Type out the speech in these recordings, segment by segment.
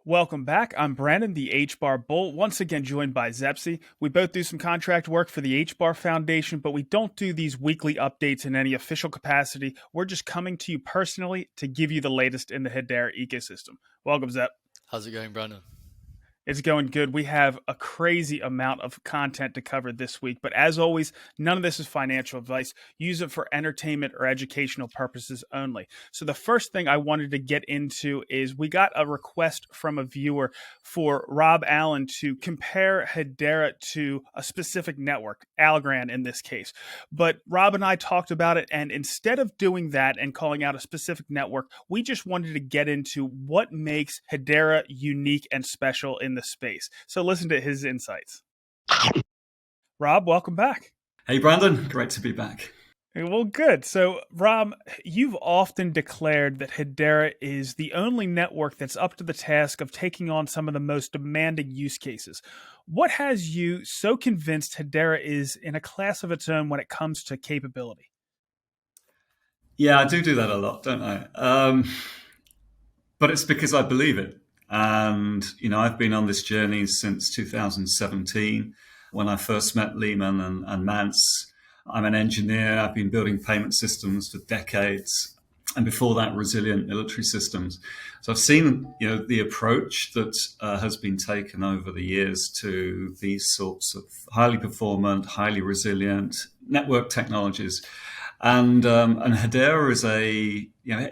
Welcome back. I'm Brandon, the HBAR Bull, once again joined by Zepsi. We both do some contract work for the HBAR Foundation, but we don't do these weekly updates in any official capacity. We're just coming to you personally to give you the latest in the Hedera ecosystem. Welcome, Zep. How's it going, Brandon? It's going good. We have a crazy amount of content to cover this week, but as always, none of this is financial advice. Use it for entertainment or educational purposes only. So the first thing I wanted to get into is we got a request from a viewer for Rob Allen to compare Hedera to a specific network, Algorand in this case. But Rob and I talked about it, and instead of doing that and calling out a specific network, we just wanted to get into what makes Hedera unique and special in the space. So listen to his insights. Rob, welcome back. Hey, Brandon. Great to be back. Well, good. So, Rob, you've often declared that Hedera is the only network that's up to the task of taking on some of the most demanding use cases. What has you so convinced Hedera is in a class of its own when it comes to capability? Yeah, I do that a lot, don't I? But it's because I believe it. And, I've been on this journey since 2017 when I first met Leemon and Mance. I'm an engineer. I've been building payment systems for decades. And before that, resilient military systems. So I've seen, the approach that has been taken over the years to these sorts of highly performant, highly resilient network technologies. And Hedera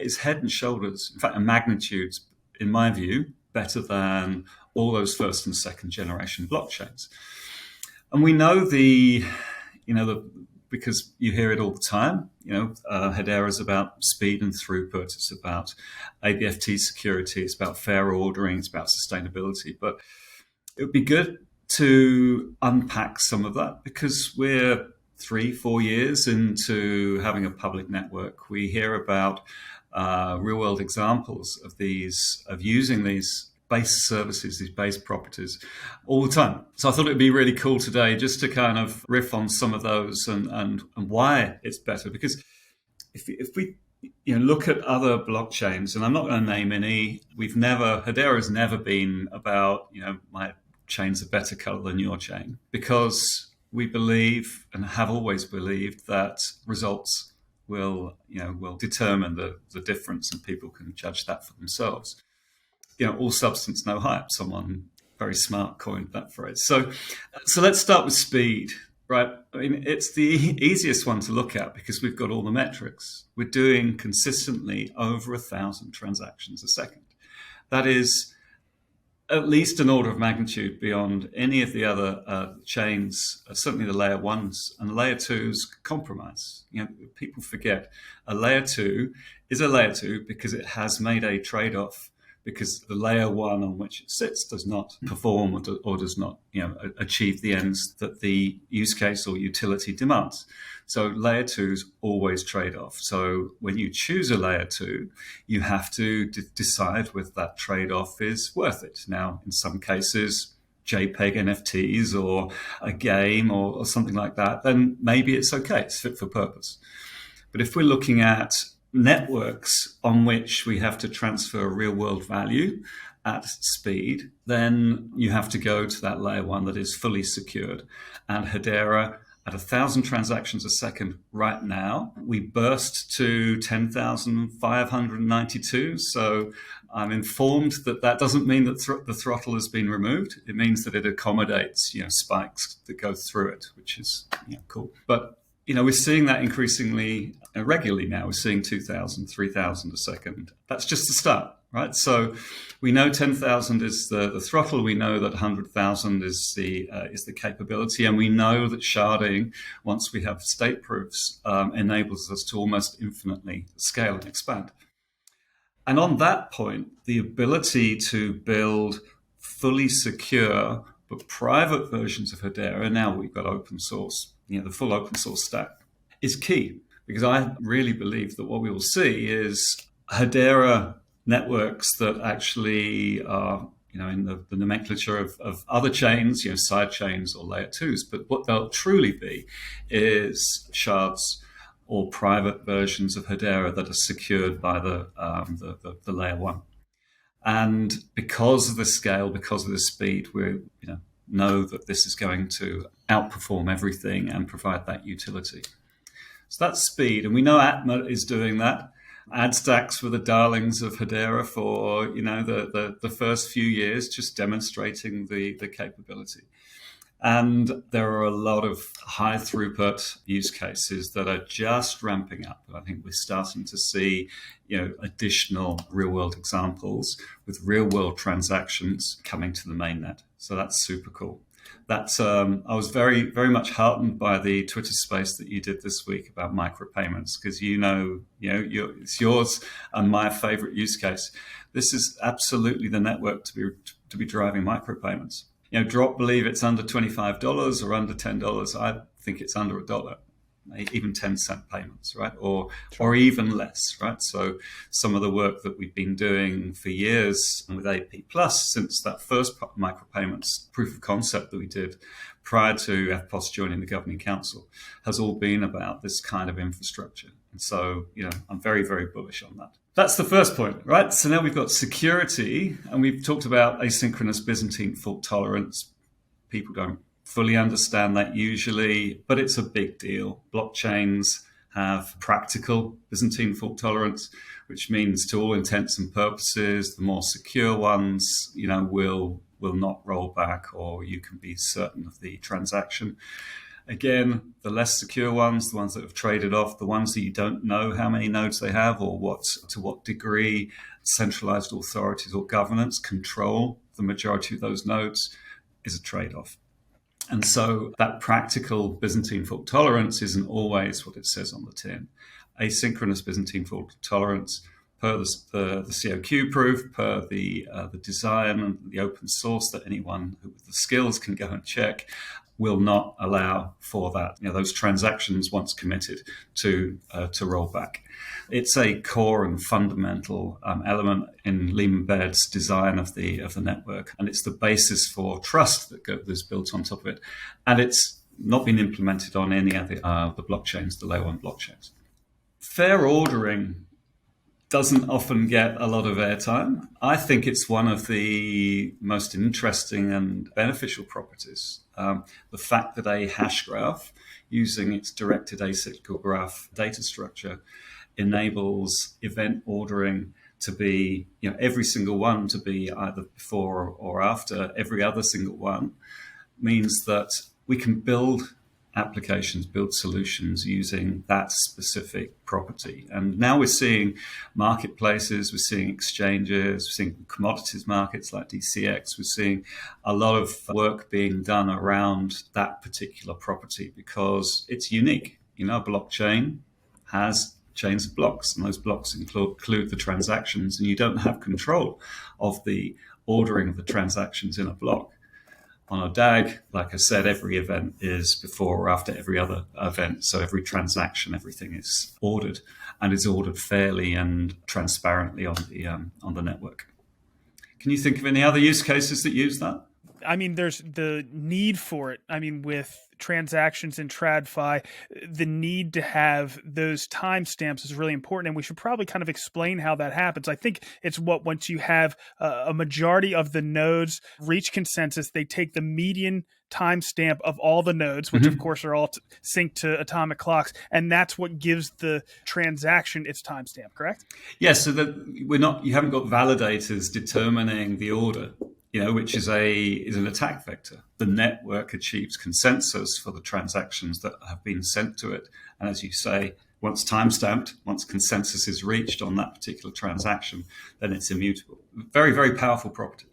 is head and shoulders, in fact, a magnitude, in my view, better than all those first and second generation blockchains. And we know because you hear it all the time, Hedera is about speed and throughput. It's about ABFT security. It's about fair ordering. It's about sustainability. But it would be good to unpack some of that because we're 3-4 years into having a public network. We hear about real world examples of using these base services, these base properties all the time. So I thought it'd be really cool today just to kind of riff on some of those and why it's better. Because if we look at other blockchains, and I'm not going to name any, Hedera has never been about, my chain's a better color than your chain, because we believe and have always believed that results will determine the difference, and people can judge that for themselves. All substance, no hype. Someone very smart coined that phrase. So let's start with speed, right? I mean, it's the easiest one to look at because we've got all the metrics. We're doing consistently over 1,000 transactions a second. That is at least an order of magnitude beyond any of the other chains, certainly the layer ones, and layer twos compromise. People forget a layer two is a layer two because it has made a trade-off, because the layer one on which it sits does not perform or does not achieve the ends that the use case or utility demands. So layer twos always trade off. So when you choose a layer two, you have to decide whether that trade-off is worth it. Now, in some cases, JPEG NFTs or a game or something like that, then maybe it's okay, it's fit for purpose. But if we're looking at networks on which we have to transfer real world value at speed, then you have to go to that layer one that is fully secured. And Hedera, at 1,000 transactions a second right now, we burst to 10,592. So I'm informed that doesn't mean that the throttle has been removed. It means that it accommodates spikes that go through it, which is cool. But we're seeing that increasingly regularly now. We're seeing 2,000, 3,000 a second. That's just the start, right? So we know 10,000 is the throttle. We know that 100,000 is the capability, and we know that sharding, once we have state proofs, enables us to almost infinitely scale and expand. And on that point, the ability to build fully secure but private versions of Hedera, now we've got open source, the full open source stack, is key, because I really believe that what we will see is Hedera networks that actually are, in the nomenclature of other chains, side chains or layer twos, but what they'll truly be is shards or private versions of Hedera that are secured by the layer one. And because of the scale, because of the speed, we know that this is going to outperform everything and provide that utility. So that's speed, and we know Atma is doing that. AdStacks were the darlings of Hedera for the first few years, just demonstrating the capability. And there are a lot of high throughput use cases that are just ramping up. I think we're starting to see, additional real world examples with real world transactions coming to the mainnet. So that's super cool. That's I was very, very much heartened by the Twitter space that you did this week about micropayments, because it's yours and my favorite use case. This is absolutely the network to be driving micropayments. Drop believe it's under $25 or under $10. I think it's under $1, even 10-cent payments, right? Or even less, right? So some of the work that we've been doing for years with AP Plus, since that first micropayments proof of concept that we did prior to FPOS joining the Governing Council, has all been about this kind of infrastructure. And so, I'm very, very bullish on that. That's the first point, right? So now we've got security, and we've talked about asynchronous Byzantine fault tolerance. People don't fully understand that usually, but it's a big deal. Blockchains have practical Byzantine fault tolerance, which means to all intents and purposes, the more secure ones, will not roll back, or you can be certain of the transaction. Again, the less secure ones, the ones that have traded off, the ones that you don't know how many nodes they have or to what degree centralized authorities or governance control the majority of those nodes, is a trade-off. And so that practical Byzantine fault tolerance isn't always what it says on the tin. Asynchronous Byzantine fault tolerance, per the COQ proof, per the design and the open source that anyone with the skills can go and check, will not allow for that. Those transactions, once committed, to roll back. It's a core and fundamental element in Leemon Baird's design of the network, and it's the basis for trust that's built on top of it. And it's not been implemented on any of the blockchains, the layer 1 blockchains. Fair ordering doesn't often get a lot of airtime. I think it's one of the most interesting and beneficial properties. The fact that a Hashgraph, using its directed acyclical graph data structure, enables event ordering to be, every single one to be either before or after every other single one, means that we can build applications, build solutions using that specific property. And now we're seeing marketplaces, we're seeing exchanges, we're seeing commodities markets like DCX, we're seeing a lot of work being done around that particular property because it's unique. A blockchain has chains of blocks, and those blocks include the transactions, and you don't have control of the ordering of the transactions in a block. On a DAG, like I said, every event is before or after every other event. So every transaction, everything is ordered, and is ordered fairly and transparently on the network. Can you think of any other use cases that use that? I mean, there's the need for it. I mean, with transactions in TradFi, the need to have those timestamps is really important. And we should probably kind of explain how that happens. I think it's once you have a majority of the nodes reach consensus, they take the median timestamp of all the nodes, which of course are all synced to atomic clocks, and that's what gives the transaction its timestamp, correct? Yes, so that you haven't got validators determining the order, which is an attack vector. The network achieves consensus for the transactions that have been sent to it, and as you say, once timestamped, once consensus is reached on that particular transaction, then it's immutable. Very, very powerful property.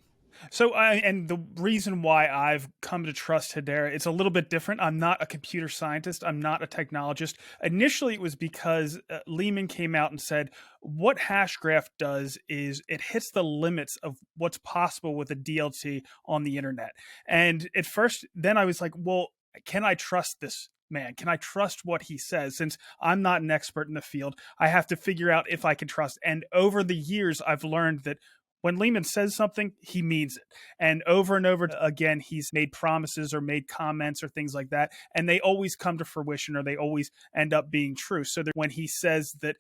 So, and the reason why I've come to trust Hedera, it's a little bit different. I'm not a computer scientist. I'm not a technologist. Initially, it was because Leemon came out and said, what Hashgraph does is it hits the limits of what's possible with a DLT on the internet. And at first, then I was like, well, can I trust this man? Can I trust what he says? Since I'm not an expert in the field, I have to figure out if I can trust. And over the years, I've learned that when Leemon says something, he means it. And over again, he's made promises or made comments or things like that, and they always come to fruition, or they always end up being true. So that when he says that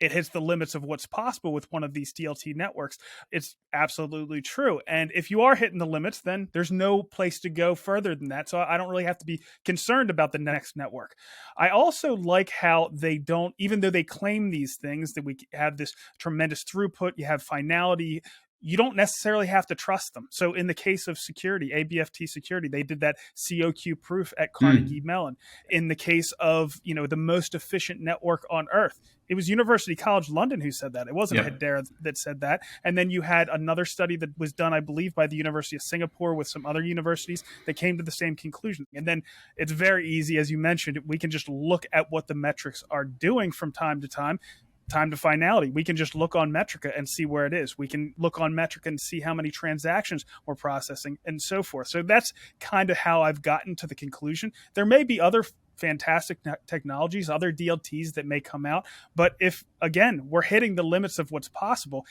it hits the limits of what's possible with one of these DLT networks. It's absolutely true. And if you are hitting the limits, then there's no place to go further than that. So I don't really have to be concerned about the next network. I also like how they don't, even though they claim these things, that we have this tremendous throughput, you have finality, you don't necessarily have to trust them. So in the case of security, ABFT security, they did that COQ proof at Carnegie Mellon. In the case of, the most efficient network on earth, it was University College London who said that. It wasn't Hedera that said that. And then you had another study that was done, I believe, by the University of Singapore with some other universities that came to the same conclusion. And then it's very easy, as you mentioned, we can just look at what the metrics are doing from time to time. Time to finality. We can just look on Metrica and see where it is. We can look on Metrica and see how many transactions we're processing and so forth. So that's kind of how I've gotten to the conclusion. There may be other fantastic technologies, other DLTs that may come out. But if, again, we're hitting the limits of what's possible,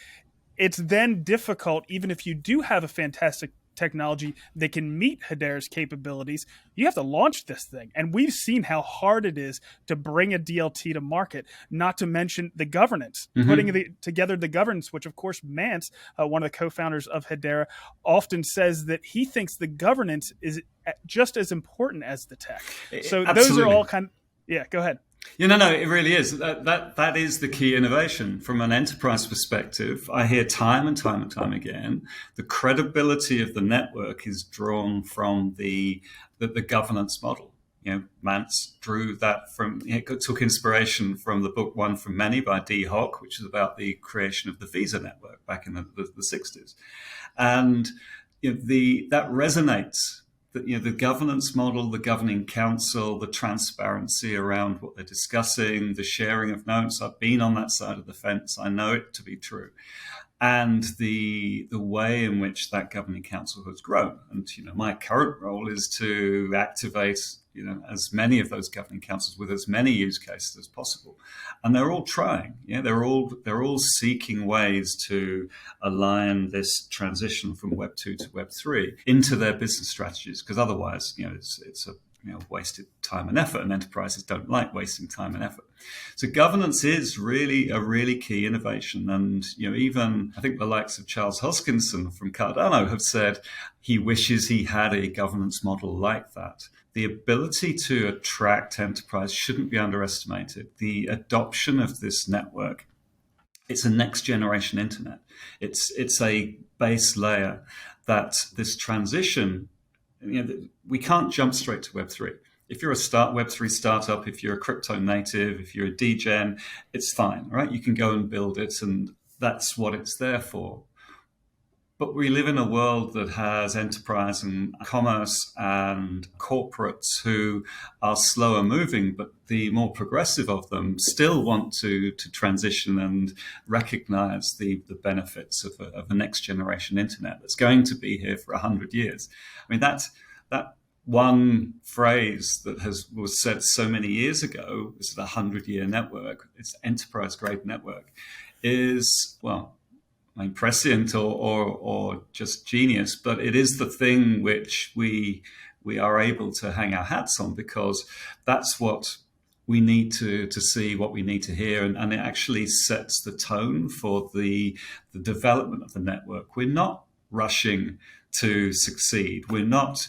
it's then difficult, even if you do have a fantastic technology that can meet Hedera's capabilities, you have to launch this thing. And we've seen how hard it is to bring a DLT to market, not to mention the governance, putting together the governance, which of course Mance, one of the co-founders of Hedera, often says that he thinks the governance is just as important as the tech. So those are all go ahead. No, it really is. That is the key innovation from an enterprise perspective. I hear time and time again, the credibility of the network is drawn from the governance model. Mance drew that from, took inspiration from the book One from Many by D. Hock, which is about the creation of the Visa network back in the 60s. And that resonates. The governance model, the governing council, the transparency around what they're discussing, the sharing of notes. I've been on that side of the fence. I know it to be true. And the way in which that governing council has grown. And, my current role is to activate, as many of those governing councils with as many use cases as possible. And they're all trying. They're all seeking ways to align this transition from Web 2 to Web 3 into their business strategies, because otherwise, it's a wasted time and effort, and enterprises don't like wasting time and effort. So governance is really a really key innovation. And, even I think the likes of Charles Hoskinson from Cardano have said he wishes he had a governance model like that. The ability to attract enterprise shouldn't be underestimated. The adoption of this network, it's a next generation internet. It's a base layer that this transition, we can't jump straight to Web3. If you're a Web3 startup, if you're a crypto native, if you're a degen, it's fine, right? You can go and build it, and that's what it's there for. But we live in a world that has enterprise and commerce and corporates who are slower moving, but the more progressive of them still want to transition and recognize the benefits of a next generation internet that's going to be here for 100 years. I mean, that one phrase that was said so many years ago, this is a 100-year network, it's enterprise grade network, is, well, prescient or just genius, but it is the thing which we are able to hang our hats on, because that's what we need to see, what we need to hear, and it actually sets the tone for the development of the network. We're not rushing to succeed. We're not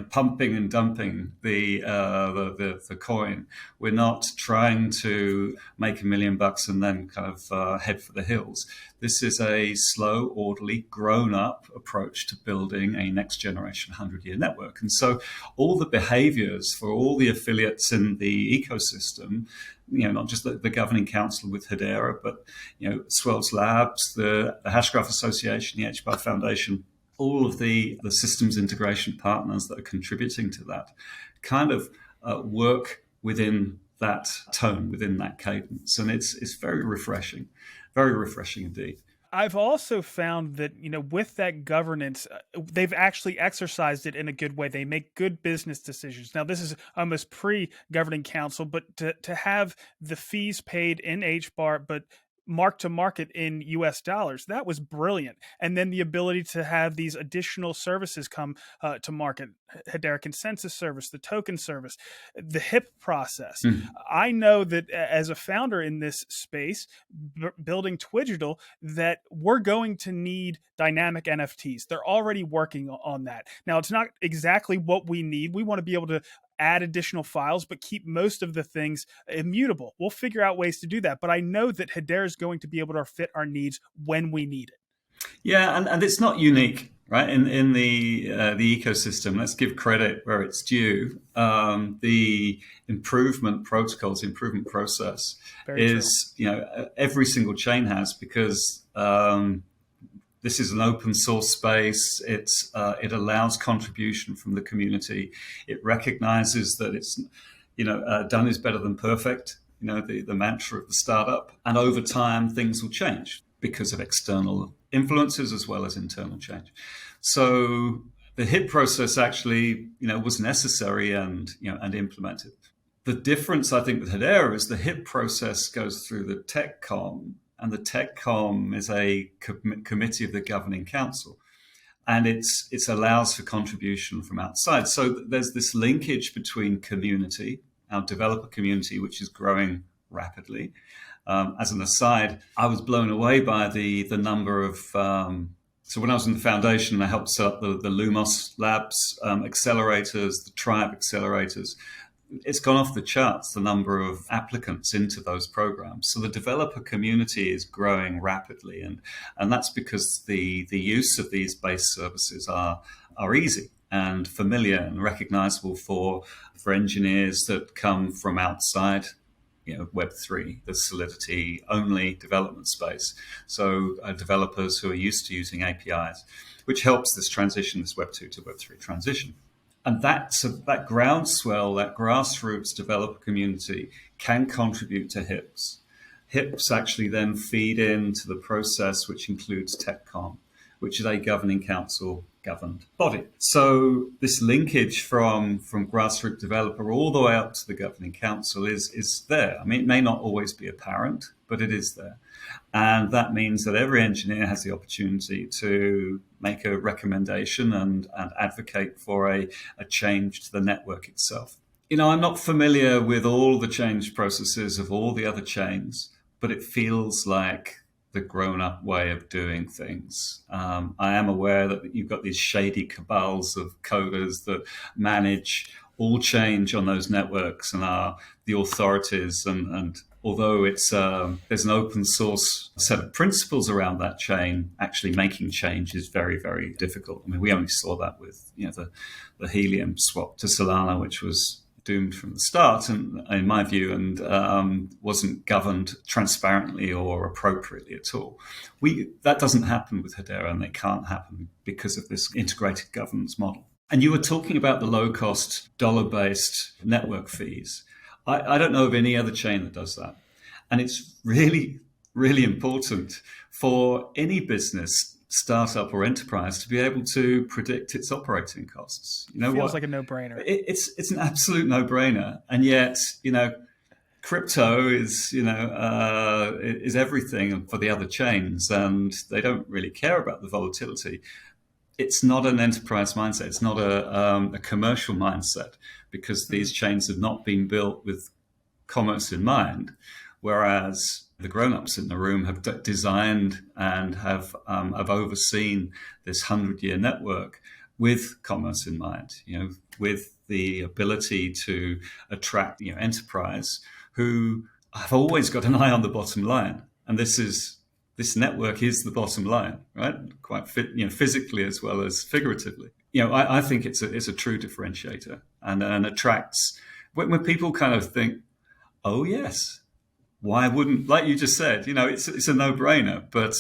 pumping and dumping the coin. We're not trying to make $1 million and then kind of head for the hills. This is a slow, orderly, grown-up approach to building a next-generation 100-year network. And so all the behaviors for all the affiliates in the ecosystem, not just the governing council with Hedera, but Swells Labs, the Hashgraph Association, the HBAR Foundation, all of the systems integration partners that are contributing to that kind of work within that tone, within that cadence. And it's very refreshing indeed. I've also found that, with that governance, they've actually exercised it in a good way. They make good business decisions. Now, this is almost pre-governing council, but to have the fees paid in HBAR, but mark to market in US dollars. That was brilliant. And then the ability to have these additional services come to market, Hedera consensus service, the token service, the HIP process. I know that as a founder in this space, building Twigital, that we're going to need dynamic NFTs. They're already working on that. Now, it's not exactly what we need. We want to be able to add additional files, but keep most of the things immutable. We'll figure out ways to do that. But I know that Hedera is going to be able to fit our needs when we need it. Yeah, and it's not unique, right? In the ecosystem, let's give credit where it's due. The improvement protocols, improvement process is, every single chain has, because this is an open source space. It allows contribution from the community. It recognizes that it's, done is better than perfect. The mantra of the startup. And over time, things will change because of external influences as well as internal change. So the HIP process actually, was necessary and implemented. The difference, I think, with Hedera is the HIP process goes through the TechCom. And the TechCom is a committee of the governing council, and it allows for contribution from outside. So there's this linkage between community, our developer community, which is growing rapidly. As an aside, I was blown away by the number of. So when I was in the foundation, I helped set up the Lumos Labs accelerators, the Tribe accelerators. It's gone off the charts, the number of applicants into those programs. So the developer community is growing rapidly. And that's because the use of these base services are easy and familiar and recognizable for engineers that come from outside, Web3, the Solidity only development space. So developers who are used to using APIs, which helps this transition, this Web2 to Web3 transition. And that groundswell, that grassroots developer community can contribute to HIPs. HIPs actually then feed into the process, which includes TechCom, which is a governing council governed body. So this linkage from grassroots developer all the way up to the governing council is there. I mean, it may not always be apparent, but it is there. And that means that every engineer has the opportunity to make a recommendation and advocate for a change to the network itself. I'm not familiar with all the change processes of all the other chains, but it feels like the grown-up way of doing things. I am aware that you've got these shady cabals of coders that manage all change on those networks and are the authorities. And although it's there's an open source set of principles around that chain, actually making change is very, very difficult. I mean, we only saw that with the Helium swap to Solana, which was doomed from the start, and in my view, and wasn't governed transparently or appropriately at all. That doesn't happen with Hedera, and it can't happen because of this integrated governance model. And you were talking about the low-cost, dollar-based network fees. I don't know of any other chain that does that. And it's really, really important for any business, startup or enterprise to be able to predict its operating costs. Feels like a no-brainer. It's an absolute no-brainer. And yet, crypto is everything for the other chains, and they don't really care about the volatility. It's not an enterprise mindset. It's not a commercial mindset, because these chains have not been built with commerce in mind, whereas the grown-ups in the room have designed and have overseen this 100-year network with commerce in mind, with the ability to attract enterprise who have always got an eye on the bottom line. And this network is the bottom line, right? Quite physically as well as figuratively. I think it's a true differentiator and attracts when people kind of think, oh yes, why wouldn't, like you just said, it's a no-brainer. But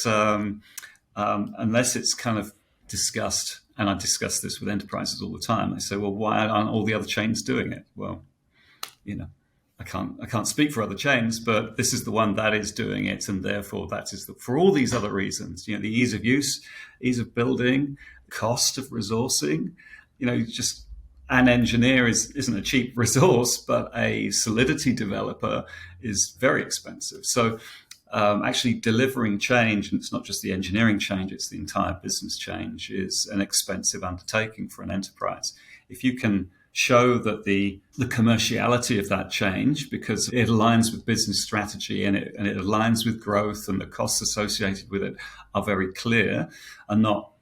unless it's kind of discussed, and I discuss this with enterprises all the time, they say, well, why aren't all the other chains doing it? Well, I can't speak for other chains, but this is the one that is doing it, and therefore that is for all these other reasons. The ease of use, ease of building, cost of resourcing. Just an engineer isn't a cheap resource, but a Solidity developer is very expensive. So actually delivering change, and it's not just the engineering change, it's the entire business change, is an expensive undertaking for an enterprise. If you can show that the commerciality of that change, because it aligns with business strategy and it aligns with growth, and the costs associated with it are very clear and not,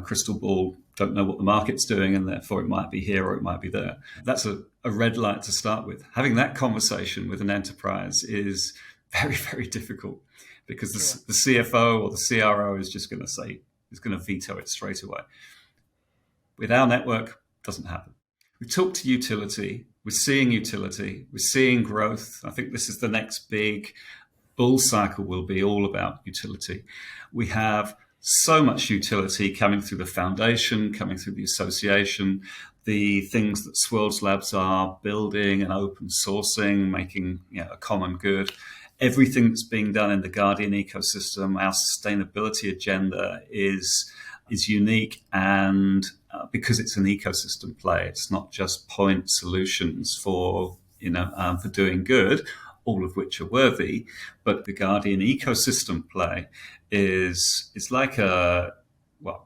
crystal ball, don't know what the market's doing and therefore it might be here or it might be there. That's a red light to start with. Having that conversation with an enterprise is very, very difficult, because the CFO or the CRO is just going to veto it straight away. With our network, it doesn't happen. We talk to utility, we're seeing growth. I think this is the next big bull cycle, will be all about utility. We have so much utility coming through the foundation, coming through the association, the things that Swirls Labs are building and open sourcing, making a common good. Everything that's being done in the Guardian ecosystem, our sustainability agenda is unique, and because it's an ecosystem play, it's not just point solutions for doing good, all of which are worthy, but the Guardian ecosystem play is like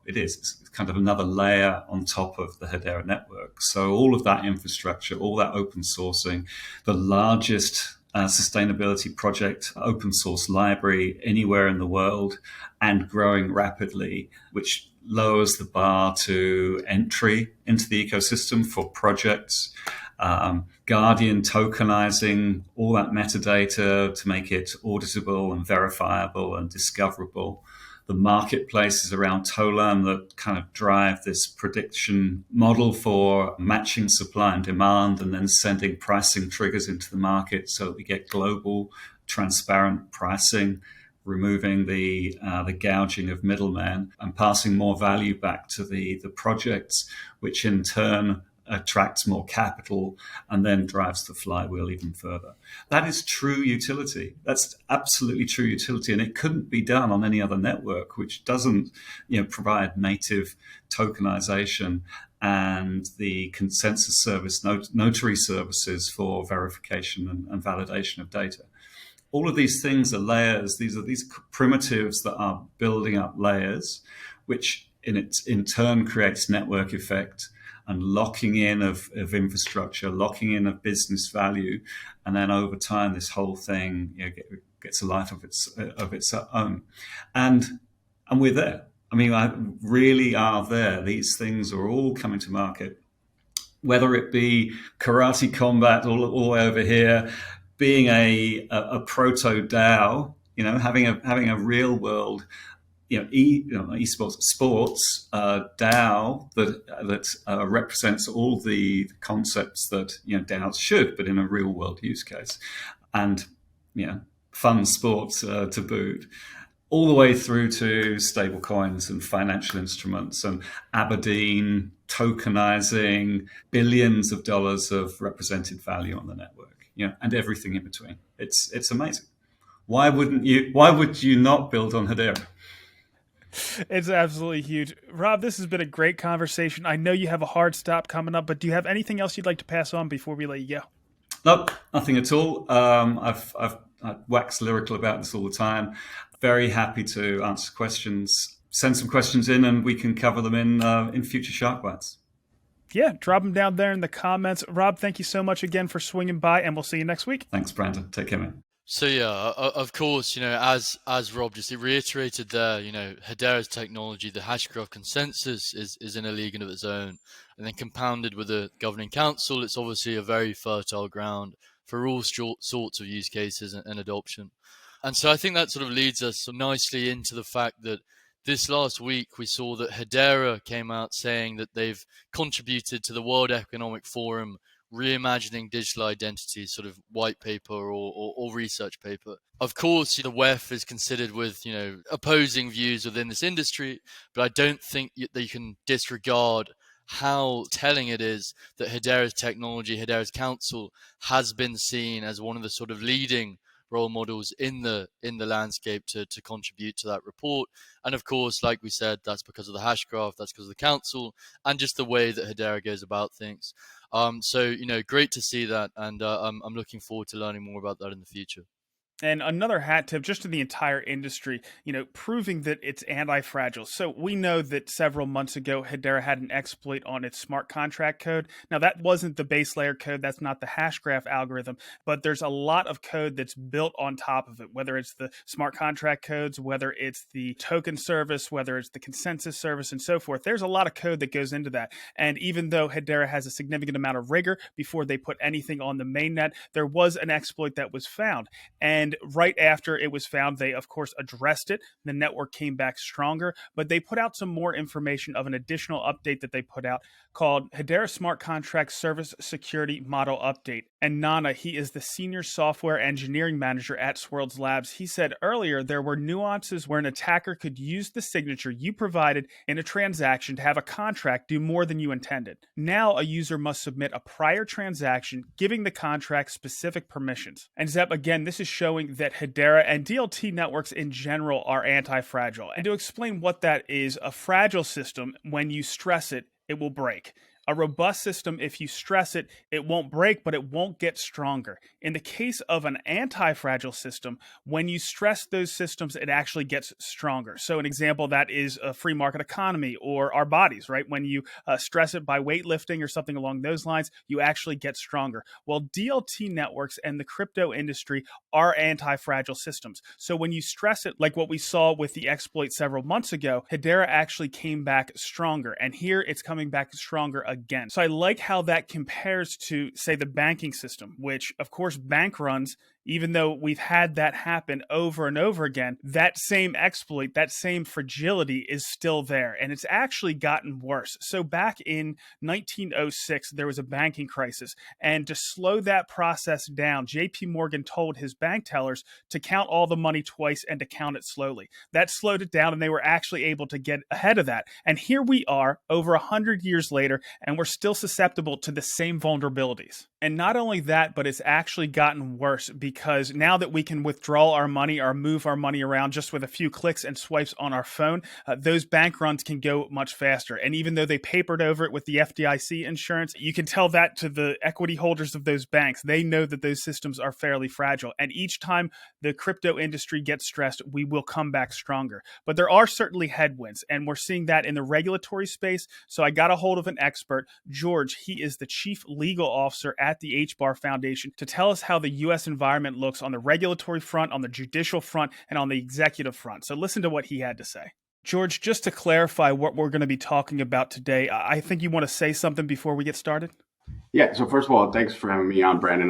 it's kind of another layer on top of the Hedera network. So all of that infrastructure, all that open sourcing, the largest sustainability project, open source library anywhere in the world, and growing rapidly, which lowers the bar to entry into the ecosystem for projects. Guardian tokenizing all that metadata to make it auditable and verifiable and discoverable. The marketplaces around Tolan that kind of drive this prediction model for matching supply and demand, and then sending pricing triggers into the market so that we get global, transparent pricing, removing the gouging of middlemen and passing more value back to the projects, which in turn attracts more capital and then drives the flywheel even further. That is true utility. That's absolutely true utility, and it couldn't be done on any other network which doesn't, provide native tokenization and the consensus service, notary services for verification and validation of data. All of these things are layers. These are primitives that are building up layers, which in turn creates network effect and locking in of infrastructure, locking in of business value, and then over time, this whole thing gets a life of its own, and we're there. I mean, I really are there. These things are all coming to market, whether it be Karate Combat all the way over here, being a proto DAO, having a real world esports sports DAO that represents all the concepts that DAOs should, but in a real world use case, and fun sports to boot, all the way through to stable coins and financial instruments and Aberdeen tokenizing billions of dollars of represented value on the network, and everything in between. It's amazing. Why would you not build on Hedera? It's absolutely huge. Rob, this has been a great conversation. I know you have a hard stop coming up, but do you have anything else you'd like to pass on before we let you go? Nope, nothing at all. I've waxed lyrical about this all the time. Very happy to answer questions. Send some questions in and we can cover them in future Shark Bites. Yeah, drop them down there in the comments. Rob, thank you so much again for swinging by, and we'll see you next week. Thanks, Brandon. Take care, man. So yeah, of course, as Rob just reiterated there, Hedera's technology, the Hashgraph consensus is in a league of its own, and then compounded with the governing council, it's obviously a very fertile ground for all sorts of use cases and adoption. And so I think that sort of leads us nicely into the fact that this last week we saw that Hedera came out saying that they've contributed to the World Economic Forum reimagining digital identity sort of white paper or research paper. Of course, the WEF is considered with opposing views within this industry, but I don't think that you can disregard how telling it is that Hedera's technology, Hedera's council, has been seen as one of the sort of leading role models in the landscape to contribute to that report. And of course, like we said, that's because of the Hashgraph, that's because of the council, and just the way that Hedera goes about things. So great to see that, and I'm looking forward to learning more about that in the future. And another hat tip just to the entire industry, proving that it's anti-fragile. So we know that several months ago, Hedera had an exploit on its smart contract code. Now, that wasn't the base layer code. That's not the Hashgraph algorithm, but there's a lot of code that's built on top of it, whether it's the smart contract codes, whether it's the token service, whether it's the consensus service, and so forth. There's a lot of code that goes into that. And even though Hedera has a significant amount of rigor before they put anything on the mainnet, there was an exploit that was found. And right after it was found, they, of course, addressed it. The network came back stronger, but they put out some more information of an additional update that they put out called Hedera Smart Contract Service Security Model Update. And Nana, he is the Senior Software Engineering Manager at Swirlds Labs. He said earlier there were nuances where an attacker could use the signature you provided in a transaction to have a contract do more than you intended. Now a user must submit a prior transaction giving the contract specific permissions. And Zeb, again, this is showing that Hedera and DLT networks in general are anti-fragile. And to explain what that is, a fragile system, when you stress it, it will break. A robust system, if you stress it, it won't break, but it won't get stronger. In the case of an anti-fragile system, when you stress those systems, it actually gets stronger. So an example that is a free market economy or our bodies, right? When you stress it by weightlifting or something along those lines, you actually get stronger. Well, DLT networks and the crypto industry are anti-fragile systems. So when you stress it, like what we saw with the exploit several months ago, Hedera actually came back stronger. And here it's coming back stronger again. So I like how that compares to, say, the banking system, which, of course, bank runs, even though we've had that happen over and over again, that same exploit, that same fragility is still there. And it's actually gotten worse. So back in 1906, there was a banking crisis. And to slow that process down, JP Morgan told his bank tellers to count all the money twice and to count it slowly. That slowed it down, and they were actually able to get ahead of that. And here we are over 100 years later, and we're still susceptible to the same vulnerabilities. And not only that, but it's actually gotten worse because now that we can withdraw our money or move our money around just with a few clicks and swipes on our phone, those bank runs can go much faster. And even though they papered over it with the FDIC insurance, you can tell that to the equity holders of those banks. They know that those systems are fairly fragile. And each time the crypto industry gets stressed, we will come back stronger. But there are certainly headwinds, and we're seeing that in the regulatory space. So I got a hold of an expert, George. He is the chief legal officer at the HBAR Foundation, to tell us how the U.S. environment looks on the regulatory front, on the judicial front, and on the executive front. So listen to what he had to say. George, just to clarify what we're going to be talking about today, I think you want to say something before we get started? Yeah, so first of all, thanks for having me on, Brandon.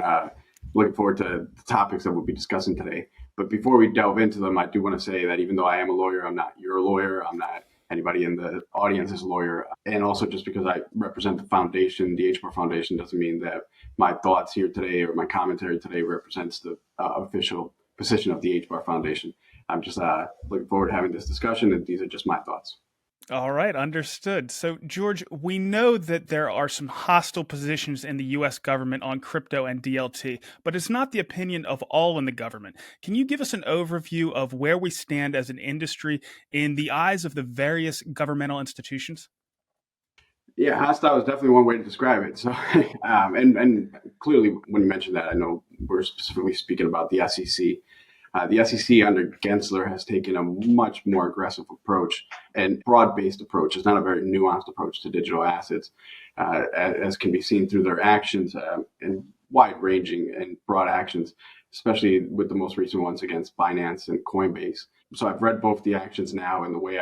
Looking forward to the topics that we'll be discussing today. But before we delve into them, I do want to say that even though I am a lawyer, I'm not your lawyer. I'm not anybody in the audience is a lawyer. And also just because I represent the foundation, the HBAR Foundation, doesn't mean that my thoughts here today or my commentary today represents the official position of the HBAR Foundation. I'm just looking forward to having this discussion, and these are just my thoughts. All right, understood. So, George, we know that there are some hostile positions in the U.S. government on crypto and DLT, but it's not the opinion of all in the government. Can you give us an overview of where we stand as an industry in the eyes of the various governmental institutions? Yeah, hostile is definitely one way to describe it. So, and clearly, when you mentioned that, I know we're specifically speaking about the SEC. The SEC under Gensler has taken a much more aggressive approach and broad-based approach. It's not a very nuanced approach to digital assets, as can be seen through their actions and wide-ranging and broad actions, especially with the most recent ones against Binance and Coinbase. So I've read both the actions now, and the way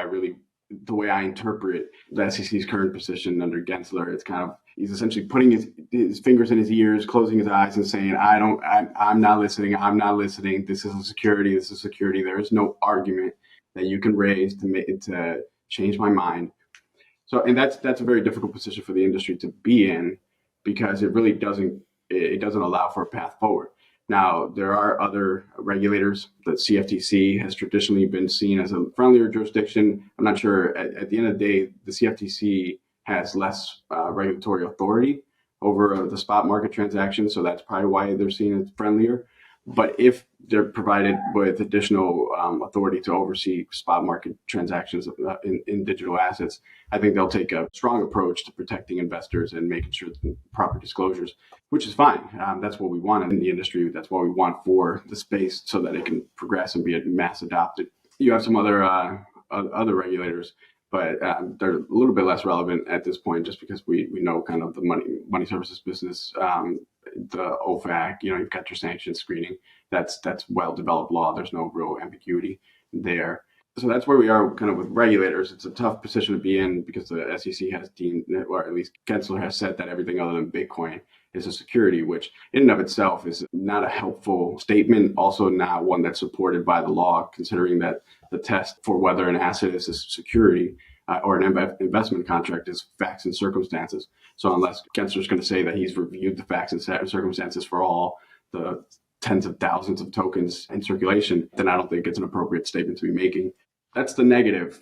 I interpret the SEC's current position under Gensler, it's kind of, he's essentially putting his fingers in his ears, closing his eyes and saying, I'm not listening. This is a security. There is no argument that you can raise to change my mind. So, and that's a very difficult position for the industry to be in, because it really doesn't allow for a path forward. Now, there are other regulators. The CFTC has traditionally been seen as a friendlier jurisdiction. I'm not sure. At the end of the day, the CFTC has less regulatory authority over the spot market transactions, so that's probably why they're seen as friendlier. But if they're provided with additional authority to oversee spot market transactions in digital assets, I think they'll take a strong approach to protecting investors and making sure the proper disclosures, which is fine. That's what we want in the industry. That's what we want for the space so that it can progress and be a mass adopted. You have some other regulators, but they're a little bit less relevant at this point just because we know kind of the money services business, the OFAC, you've got your sanctions screening. That's well-developed law. There's no real ambiguity there. So that's where we are kind of with regulators. It's a tough position to be in because the SEC has deemed, or at least Gensler has said that everything other than Bitcoin is a security, which in and of itself is not a helpful statement, also not one that's supported by the law, considering that the test for whether an asset is a security or an investment contract is facts and circumstances. So unless Gensler's going to say that he's reviewed the facts and circumstances for all the tens of thousands of tokens in circulation, then I don't think it's an appropriate statement to be making. That's the negative.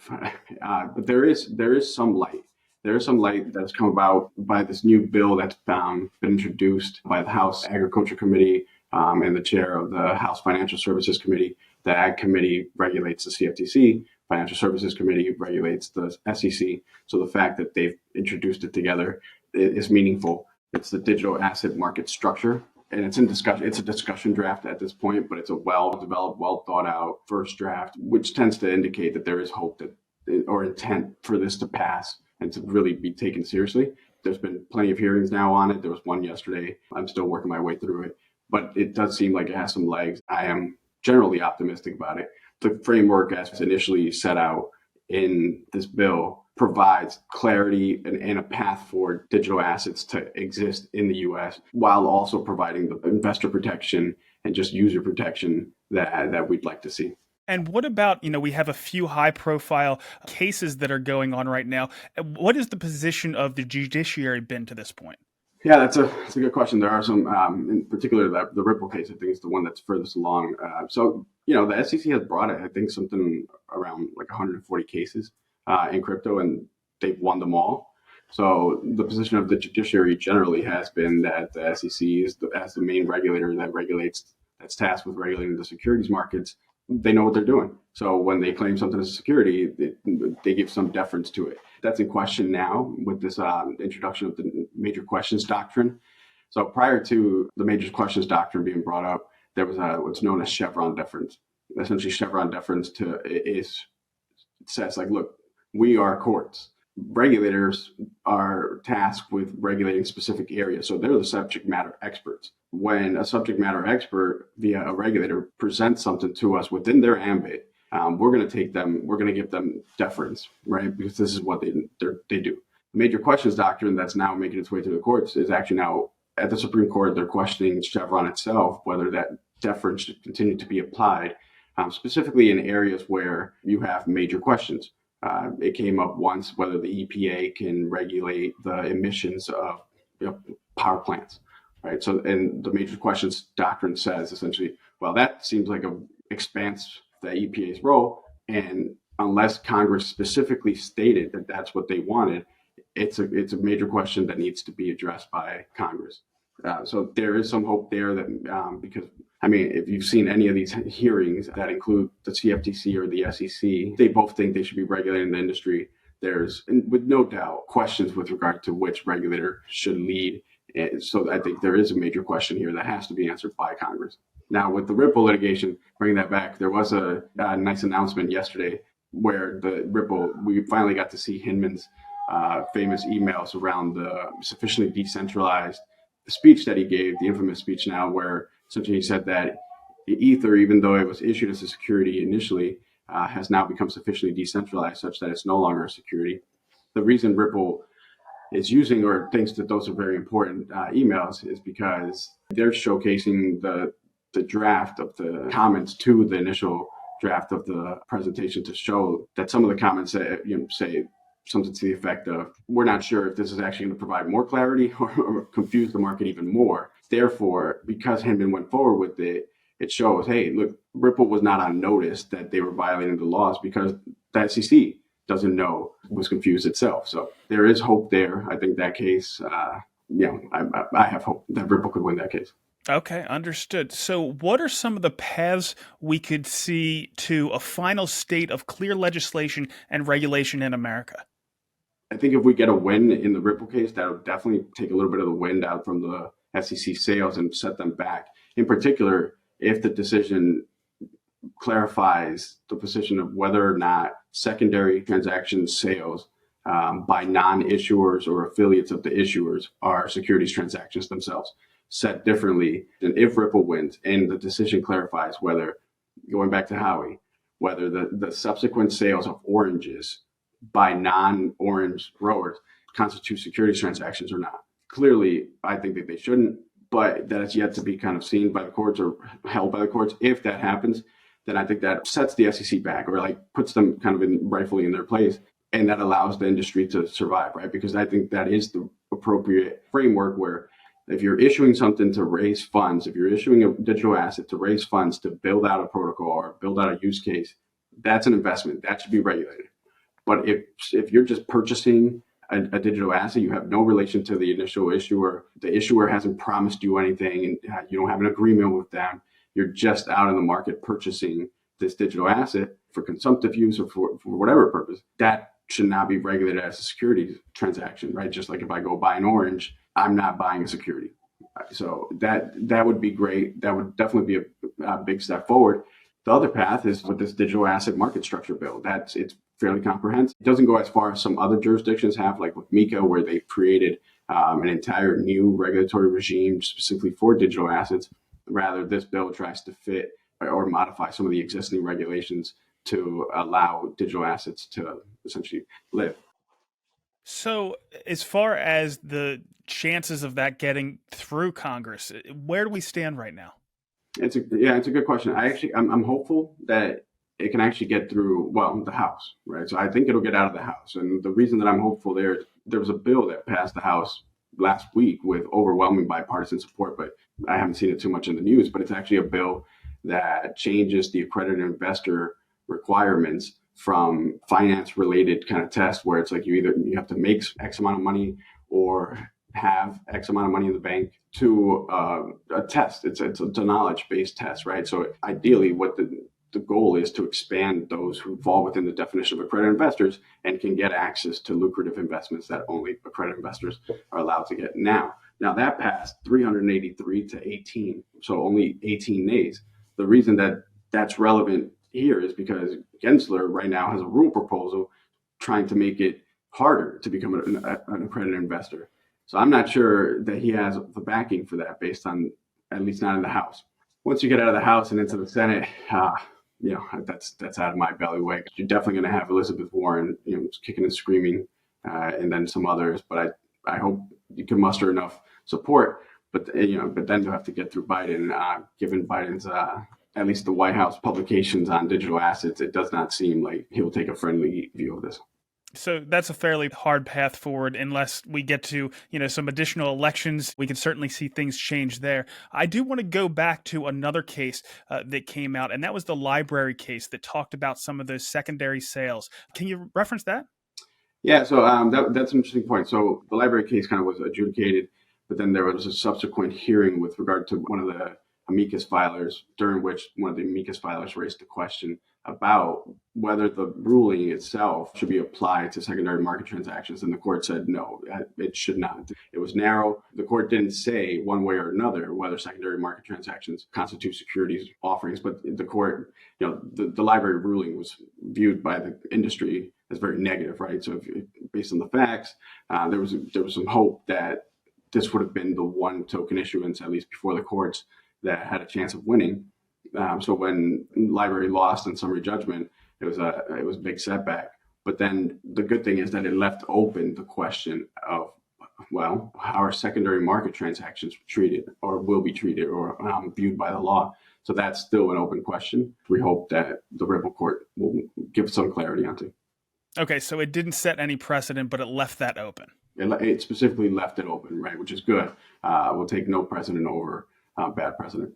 But there is some light. There is some light that's come about by this new bill that's been introduced by the House Agriculture Committee and the chair of the House Financial Services Committee. The Ag Committee regulates the CFTC. Financial Services Committee regulates the SEC. So the fact that they've introduced it together is meaningful. It's the digital asset market structure. And it's in discussion. It's a discussion draft at this point, but it's a well-developed, well-thought-out first draft, which tends to indicate that there is hope or intent for this to pass and to really be taken seriously. There's been plenty of hearings now on it. There was one yesterday. I'm still working my way through it, but it does seem like it has some legs. I am generally optimistic about it. The framework as initially set out in this bill provides clarity and a path for digital assets to exist in the U.S. while also providing the investor protection and just user protection that we'd like to see. And what about, we have a few high-profile cases that are going on right now. What is the position of the judiciary been to this point? Yeah, that's a good question. There are some, in particular, the Ripple case, I think, is the one that's furthest along. So, the SEC has brought it, I think, something around like 140 cases in crypto, and they've won them all. So the position of the judiciary generally has been that the SEC is as the main regulator that's tasked with regulating the securities markets. They know what they're doing. So when they claim something as a security, they give some deference to it. That's in question now with this introduction of the major questions doctrine. So prior to the major questions doctrine being brought up, there was what's known as Chevron deference. Essentially, Chevron deference says, like, look, we are courts. Regulators are tasked with regulating specific areas. So they're the subject matter experts. When a subject matter expert via a regulator presents something to us within their ambit, we're going to give them deference, right? Because this is what they do. The major questions doctrine that's now making its way through the courts is actually now at the Supreme Court. They're questioning Chevron itself, whether that deference should continue to be applied, specifically in areas where you have major questions. It came up once whether the EPA can regulate the emissions of power plants, right? So, and the major questions doctrine says essentially, well, that seems like an expanse of the EPA's role, and unless Congress specifically stated that that's what they wanted, it's a major question that needs to be addressed by Congress. So there is some hope there that because, if you've seen any of these hearings that include the CFTC or the SEC, they both think they should be regulating the industry. There's, with no doubt, questions with regard to which regulator should lead. So I think there is a major question here that has to be answered by Congress. Now, with the Ripple litigation, bringing that back, there was a nice announcement yesterday where we finally got to see Hinman's famous emails around the sufficiently decentralized speech that he gave, the infamous speech now, where essentially he said that Ether, even though it was issued as a security initially, has now become sufficiently decentralized such that it's no longer a security. The reason Ripple is using or thinks that those are very important emails is because they're showcasing the draft of the comments to the initial draft of the presentation to show that some of the comments say something to the effect of, we're not sure if this is actually going to provide more clarity or confuse the market even more. Therefore, because Hinman went forward with it, it shows, hey, look, Ripple was not on notice that they were violating the laws because the SEC doesn't know, was confused itself. So there is hope there. I think that case, I have hope that Ripple could win that case. Okay, understood. So, what are some of the paths we could see to a final state of clear legislation and regulation in America? I think if we get a win in the Ripple case, that would definitely take a little bit of the wind out from the SEC sails and set them back. In particular, if the decision clarifies the position of whether or not secondary transaction sales by non-issuers or affiliates of the issuers are securities transactions themselves. Said differently, and if Ripple wins and the decision clarifies whether, going back to Howie, whether the subsequent sales of oranges by non-orange growers constitute securities transactions or not. Clearly, I think that they shouldn't, but that is yet to be kind of seen by the courts or held by the courts. If that happens, then I think that sets the SEC back or like puts them kind of rightfully in their place. And that allows the industry to survive, right? Because I think that is the appropriate framework where if you're issuing something to raise funds, if you're issuing a digital asset to raise funds to build out a protocol or build out a use case, that's an investment. That should be regulated. But if you're just purchasing a digital asset, you have no relation to the initial issuer. The issuer hasn't promised you anything, and you don't have an agreement with them. You're just out in the market purchasing this digital asset for consumptive use or for whatever purpose. That should not be regulated as a security transaction, right? Just like if I go buy an orange, I'm not buying a security. So that would be great. That would definitely be a big step forward. The other path is with this digital asset market structure bill. It's fairly comprehensive. It doesn't go as far as some other jurisdictions have, like with MiCA, where they created an entire new regulatory regime specifically for digital assets. Rather, this bill tries to fit or modify some of the existing regulations to allow digital assets to essentially live. So, as far as the chances of that getting through Congress, where do we stand right now? It's a good question. I'm hopeful that it can actually get through, well, the House, right? So I think it'll get out of the House. And the reason that I'm hopeful there was a bill that passed the House last week with overwhelming bipartisan support, but I haven't seen it too much in the news, but it's actually a bill that changes the accredited investor requirements from finance related kind of tests where it's like you have to make X amount of money or have X amount of money in the bank to a test. It's a knowledge based test, right? So ideally what the goal is to expand those who fall within the definition of accredited investors and can get access to lucrative investments that only accredited investors are allowed to get now. Now that passed 383 to 18, so only 18 days. The reason that that's relevant here is because Gensler right now has a rule proposal trying to make it harder to become an accredited investor. So I'm not sure that he has the backing for that based on, at least not in the House. Once you get out of the House and into the Senate, that's out of my bailiwick. You're definitely going to have Elizabeth Warren, kicking and screaming, and then some others. But I hope you can muster enough support. But then you'll have to get through Biden. Given Biden's at least the White House publications on digital assets, it does not seem like he'll take a friendly view of this. So that's a fairly hard path forward unless we get to, some additional elections. We can certainly see things change there. I do want to go back to another case that came out, and that was the library case that talked about some of those secondary sales. Can you reference that? Yeah, so that's an interesting point. So the library case kind of was adjudicated, but then there was a subsequent hearing with regard to one of the amicus filers, during which one of the amicus filers raised the question about whether the ruling itself should be applied to secondary market transactions. And the court said, no, it should not. It was narrow. The court didn't say one way or another whether secondary market transactions constitute securities offerings, but the court, the library ruling was viewed by the industry as very negative, right? So based on the facts, there was some hope that this would have been the one token issuance, at least before the courts, that had a chance of winning. So when library lost in summary judgment, it was a big setback. But then the good thing is that it left open the question of, well, how are secondary market transactions treated or will be treated or viewed by the law? So that's still an open question. We hope that the Ripple court will give some clarity onto. Okay, so it didn't set any precedent, but it left that open. It specifically left it open, right, which is good. We'll take no precedent over bad precedent.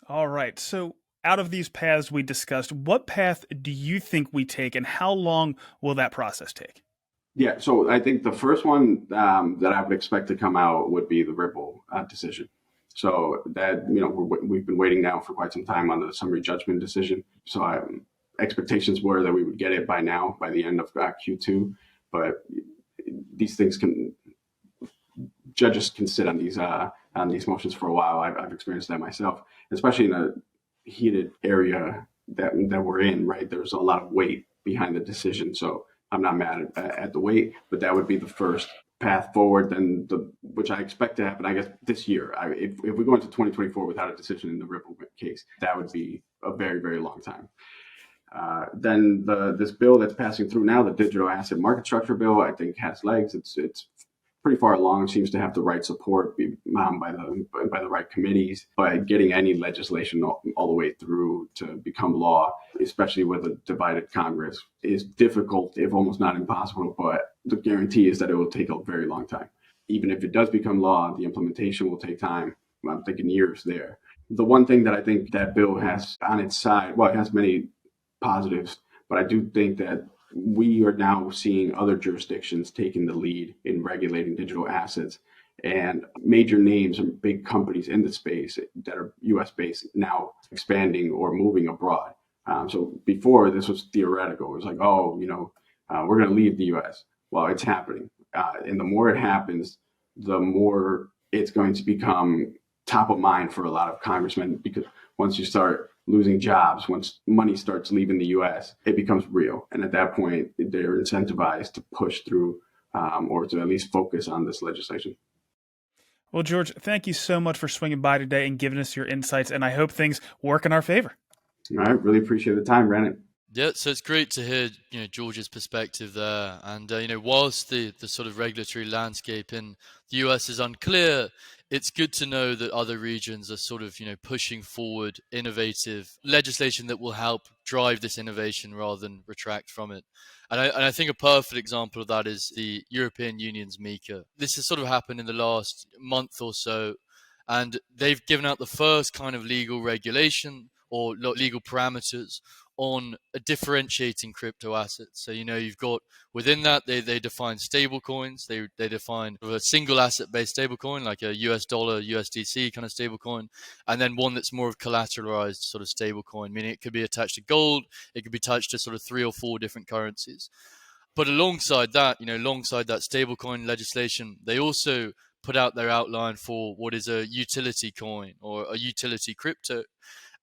All right. So out of these paths we discussed, what path do you think we take and how long will that process take? Yeah, so I think the first one that I would expect to come out would be the Ripple decision. So that, we've been waiting now for quite some time on the summary judgment decision. So expectations were that we would get it by now, by the end of Q2. But these things judges can sit on these motions for a while. I've experienced that myself, especially in a heated area that we're in, right? There's a lot of weight behind the decision. So I'm not mad at the weight, but that would be the first path forward, then which I expect to happen, I guess, this year. If we go into 2024 without a decision in the Ripple case, that would be a very, very long time. Then this bill that's passing through now, the digital asset market structure bill, I think has legs. It's pretty far along, seems to have the right support by the right committees, but getting any legislation all the way through to become law, especially with a divided Congress, is difficult, if almost not impossible. But the guarantee is that it will take a very long time. Even if it does become law, the implementation will take time. I'm thinking years there. The one thing that I think that bill has on its side, well, it has many positives, but I do think that we are now seeing other jurisdictions taking the lead in regulating digital assets, and major names and big companies in the space that are US based now expanding or moving abroad. So before, this was theoretical. It was like, we're going to leave the US. Well, it's happening. And the more it happens, the more it's going to become top of mind for a lot of congressmen, because once you start losing jobs, once money starts leaving the US, it becomes real. And at that point, they're incentivized to push through or to at least focus on this legislation. Well, George, thank you so much for swinging by today and giving us your insights, and I hope things work in our favor. All right. Really appreciate the time, Brandon. Yeah, so it's great to hear, George's perspective there. And, whilst the sort of regulatory landscape in the US is unclear, it's good to know that other regions are sort of, pushing forward innovative legislation that will help drive this innovation rather than retract from it. And I think a perfect example of that is the European Union's MiCA. This has sort of happened in the last month or so, and they've given out the first kind of legal regulation or legal parameters on differentiating crypto assets. So, you've got within that, they define stable coins. They define a single asset based stable coin, like a US dollar, USDC kind of stable coin, and then one that's more of collateralized sort of stable coin, meaning it could be attached to gold, it could be attached to sort of 3 or 4 different currencies. But alongside that, alongside that stablecoin legislation, they also put out their outline for what is a utility coin or a utility crypto.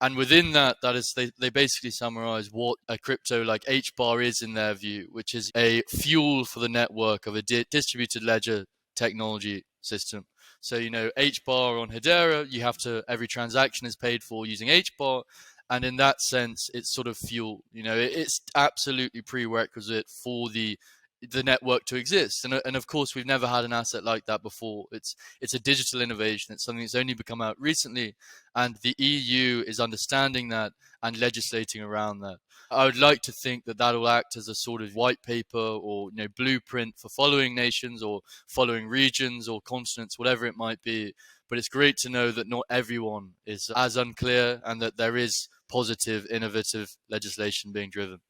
And within that is they basically summarize what a crypto like HBAR is in their view, which is a fuel for the network of a distributed ledger technology system. So, HBAR on Hedera, every transaction is paid for using HBAR. And in that sense, it's sort of fuel. It's absolutely prerequisite for the network to exist. And of course, we've never had an asset like that before. It's a digital innovation. It's something that's only become out recently. And the EU is understanding that and legislating around that. I would like to think that will act as a sort of white paper or blueprint for following nations or following regions or continents, whatever it might be. But it's great to know that not everyone is as unclear and that there is positive, innovative legislation being driven.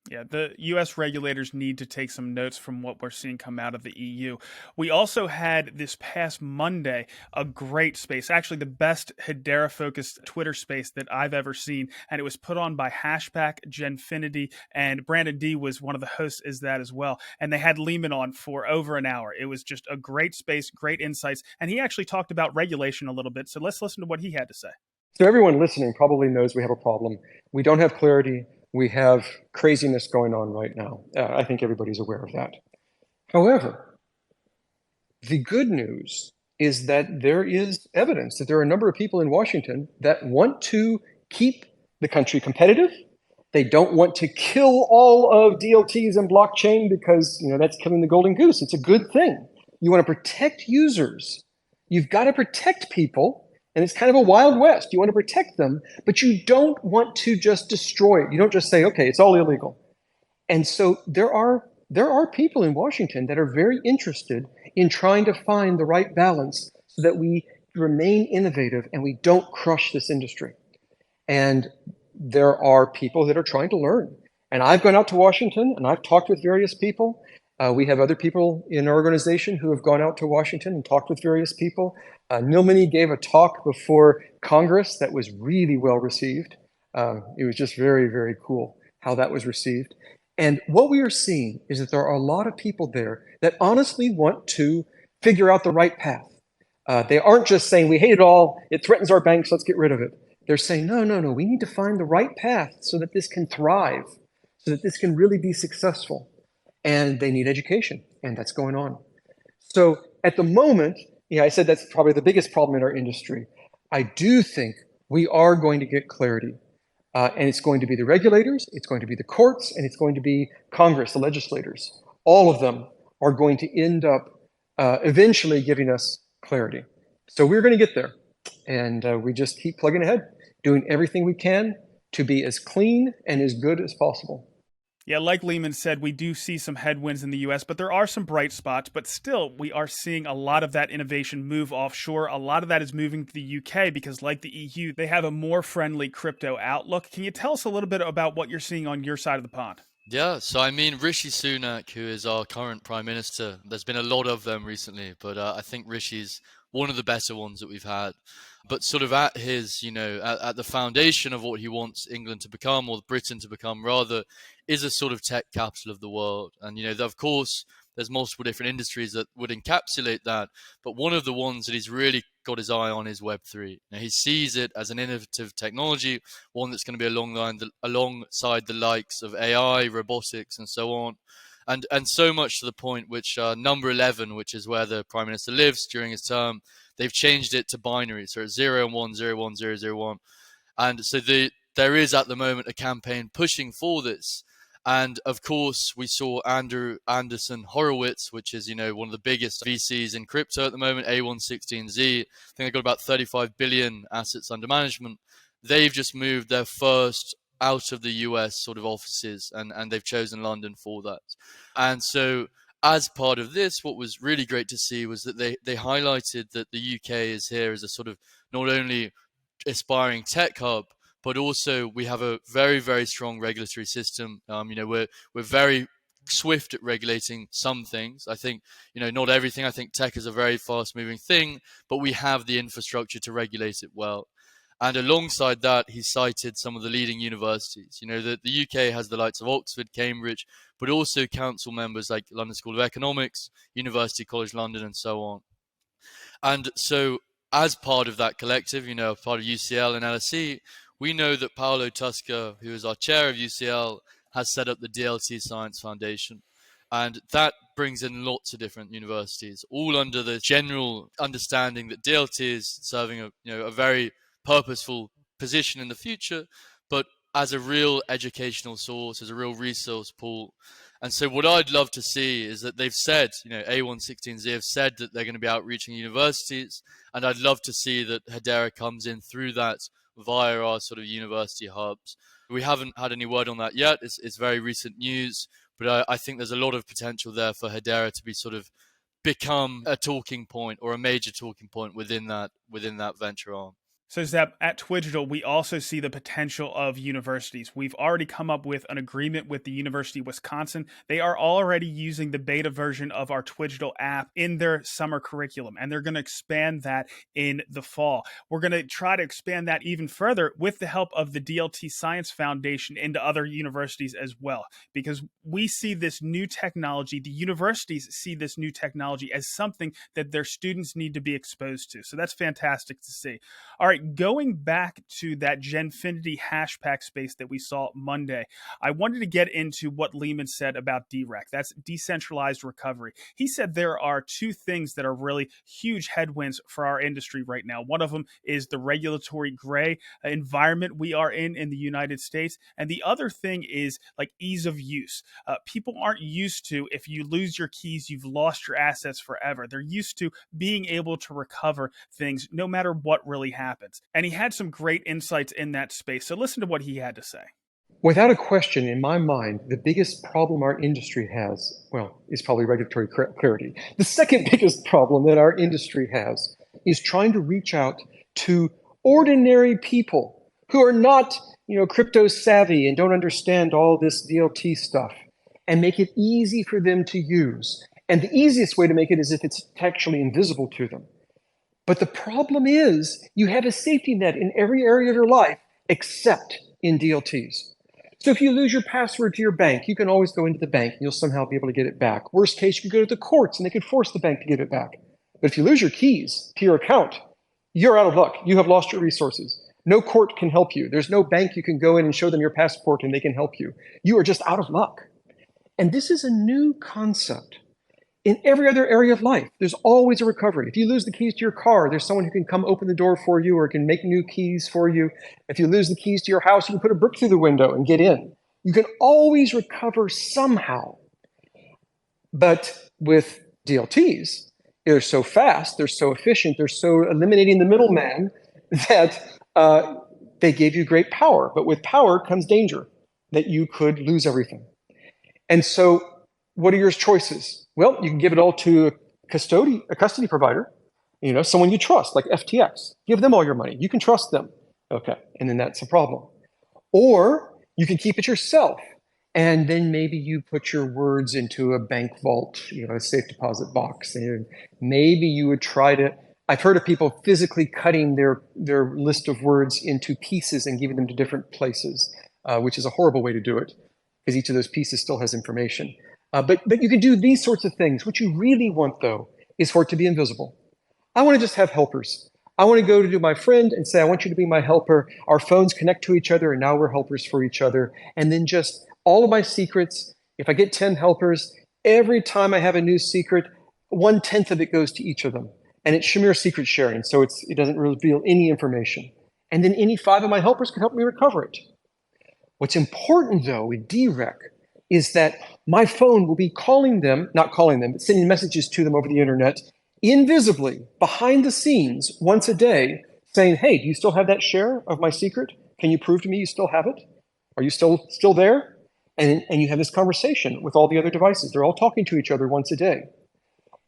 Yeah, the U.S. regulators need to take some notes from what we're seeing come out of the EU. We also had this past Monday a great space, actually the best Hedera-focused Twitter space that I've ever seen, and it was put on by Hashback, Genfinity, and Brandon D was one of the hosts is that as well. And they had Leemon on for over an hour. It was just a great space, great insights, and he actually talked about regulation a little bit. So let's listen to what he had to say. So everyone listening probably knows we have a problem. We don't have clarity. We have craziness going on right now. I think everybody's aware of that. However, the good news is that there is evidence that there are a number of people in Washington that want to keep the country competitive. They don't want to kill all of DLTs and blockchain because that's killing the golden goose. It's a good thing. You want to protect users. You've got to protect people. And it's kind of a Wild West. You want to protect them, but you don't want to just destroy it. You don't just say, okay, it's all illegal. And so there are people in Washington that are very interested in trying to find the right balance so that we remain innovative and we don't crush this industry. And there are people that are trying to learn. And I've gone out to Washington and I've talked with various people. We have other people in our organization who have gone out to Washington and talked with various people. Nilmani gave a talk before Congress that was really well received. It was just very, very cool how that was received. And what we are seeing is that there are a lot of people there that honestly want to figure out the right path. They aren't just saying, we hate it all, it threatens our banks, let's get rid of it. They're saying, no, we need to find the right path so that this can thrive, so that this can really be successful. And they need education, and that's going on. So at the moment, I said that's probably the biggest problem in our industry. I do think we are going to get clarity. And it's going to be the regulators, it's going to be the courts, and it's going to be Congress, the legislators. All of them are going to end up eventually giving us clarity. So we're going to get there. And we just keep plugging ahead, doing everything we can to be as clean and as good as possible. Yeah, like Leemon said, we do see some headwinds in the U.S., but there are some bright spots. But still, we are seeing a lot of that innovation move offshore. A lot of that is moving to the U.K. because, like the EU, they have a more friendly crypto outlook. Can you tell us a little bit about what you're seeing on your side of the pond? Yeah, so I mean, Rishi Sunak, who is our current Prime Minister, there's been a lot of them recently, but I think Rishi's one of the better ones that we've had. But sort of at his, at the foundation of what he wants England to become, or Britain to become rather, is a sort of tech capital of the world. And, of course, there's multiple different industries that would encapsulate that. But one of the ones that he's really got his eye on is Web3. Now, he sees it as an innovative technology, one that's going to be alongside the likes of AI, robotics, and so on. And so much to the point which number 11, which is where the Prime Minister lives during his term, they've changed it to binary. So it's 0 and 1, 0, 1, 0, 0, 1. And so there is at the moment a campaign pushing for this. And of course, we saw Andrew Anderson Horowitz, which is, one of the biggest VCs in crypto at the moment, A116Z. I think they've got about 35 billion assets under management. They've just moved their first out of the US sort of offices, and they've chosen London for that. And so as part of this, what was really great to see was that they highlighted that the UK is here as a sort of not only aspiring tech hub, but also we have a very, very strong regulatory system. We're very swift at regulating some things. I think, not everything. I think tech is a very fast moving thing, but we have the infrastructure to regulate it well. And alongside that, he cited some of the leading universities. The UK has the likes of Oxford, Cambridge, but also council members like London School of Economics, University College London, and so on. And so as part of that collective, part of UCL and LSE, we know that Paolo Tusca, who is our chair of UCL, has set up the DLT Science Foundation. And that brings in lots of different universities, all under the general understanding that DLT is serving a very purposeful position in the future, but as a real educational source, as a real resource pool. And so what I'd love to see is that they've said, A116Z have said that they're going to be outreaching universities, and I'd love to see that Hedera comes in through that via our sort of university hubs. We haven't had any word on that yet. It's very recent news, but I think there's a lot of potential there for Hedera to be sort of become a talking point or a major talking point within that venture arm. So, Zeb, at Twigital, we also see the potential of universities. We've already come up with an agreement with the University of Wisconsin. They are already using the beta version of our Twigital app in their summer curriculum, and they're going to expand that in the fall. We're going to try to expand that even further with the help of the DLT Science Foundation into other universities as well, because we see this new technology, the universities see this new technology as something that their students need to be exposed to. So that's fantastic to see. All right. Going back to that Genfinity Hashpack space that we saw Monday, I wanted to get into what Leemon said about DeRec. That's decentralized recovery. He said there are two things that are really huge headwinds for our industry right now. One of them is the regulatory gray environment we are in the United States. And the other thing is like ease of use. People aren't used to, if you lose your keys, you've lost your assets forever. They're used to being able to recover things no matter what really happens. And he had some great insights in that space. So listen to what he had to say. Without a question, in my mind, the biggest problem our industry has, is probably regulatory clarity. The second biggest problem that our industry has is trying to reach out to ordinary people who are not, crypto savvy and don't understand all this DLT stuff, and make it easy for them to use. And the easiest way to make it is if it's textually invisible to them. But the problem is you have a safety net in every area of your life except in DLTs. So if you lose your password to your bank, you can always go into the bank and you'll somehow be able to get it back. Worst case, you could go to the courts and they could force the bank to give it back. But if you lose your keys to your account, you're out of luck. You have lost your resources. No court can help you. There's no bank you can go in and show them your passport and they can help you. You are just out of luck. And this is a new concept. In every other area of life, there's always a recovery. If you lose the keys to your car, there's someone who can come open the door for you or can make new keys for you. If you lose the keys to your house, you can put a brick through the window and get in. You can always recover somehow. But with DLTs, they're so fast, they're so efficient, they're so eliminating the middleman that they gave you great power. But with power comes danger, that you could lose everything. And so what are your choices? Well, you can give it all to a custody provider, someone you trust, like FTX. Give them all your money. You can trust them. Okay, and then that's a problem. Or you can keep it yourself, and then maybe you put your words into a bank vault, a safe deposit box. And maybe you would try to, I've heard of people physically cutting their list of words into pieces and giving them to different places, which is a horrible way to do it, because each of those pieces still has information. But you can do these sorts of things. What you really want, though, is for it to be invisible. I want to just have helpers. I want to go to my friend and say, I want you to be my helper. Our phones connect to each other, and now we're helpers for each other. And then just all of my secrets, if I get 10 helpers, every time I have a new secret, 1/10 of it goes to each of them. And it's Shamir secret sharing, so it doesn't reveal any information. And then any 5 of my helpers can help me recover it. What's important, though, with DeRec is that my phone will be not calling them, but sending messages to them over the internet, invisibly, behind the scenes, once a day, saying, hey, do you still have that share of my secret? Can you prove to me you still have it? Are you still there? And you have this conversation with all the other devices. They're all talking to each other once a day.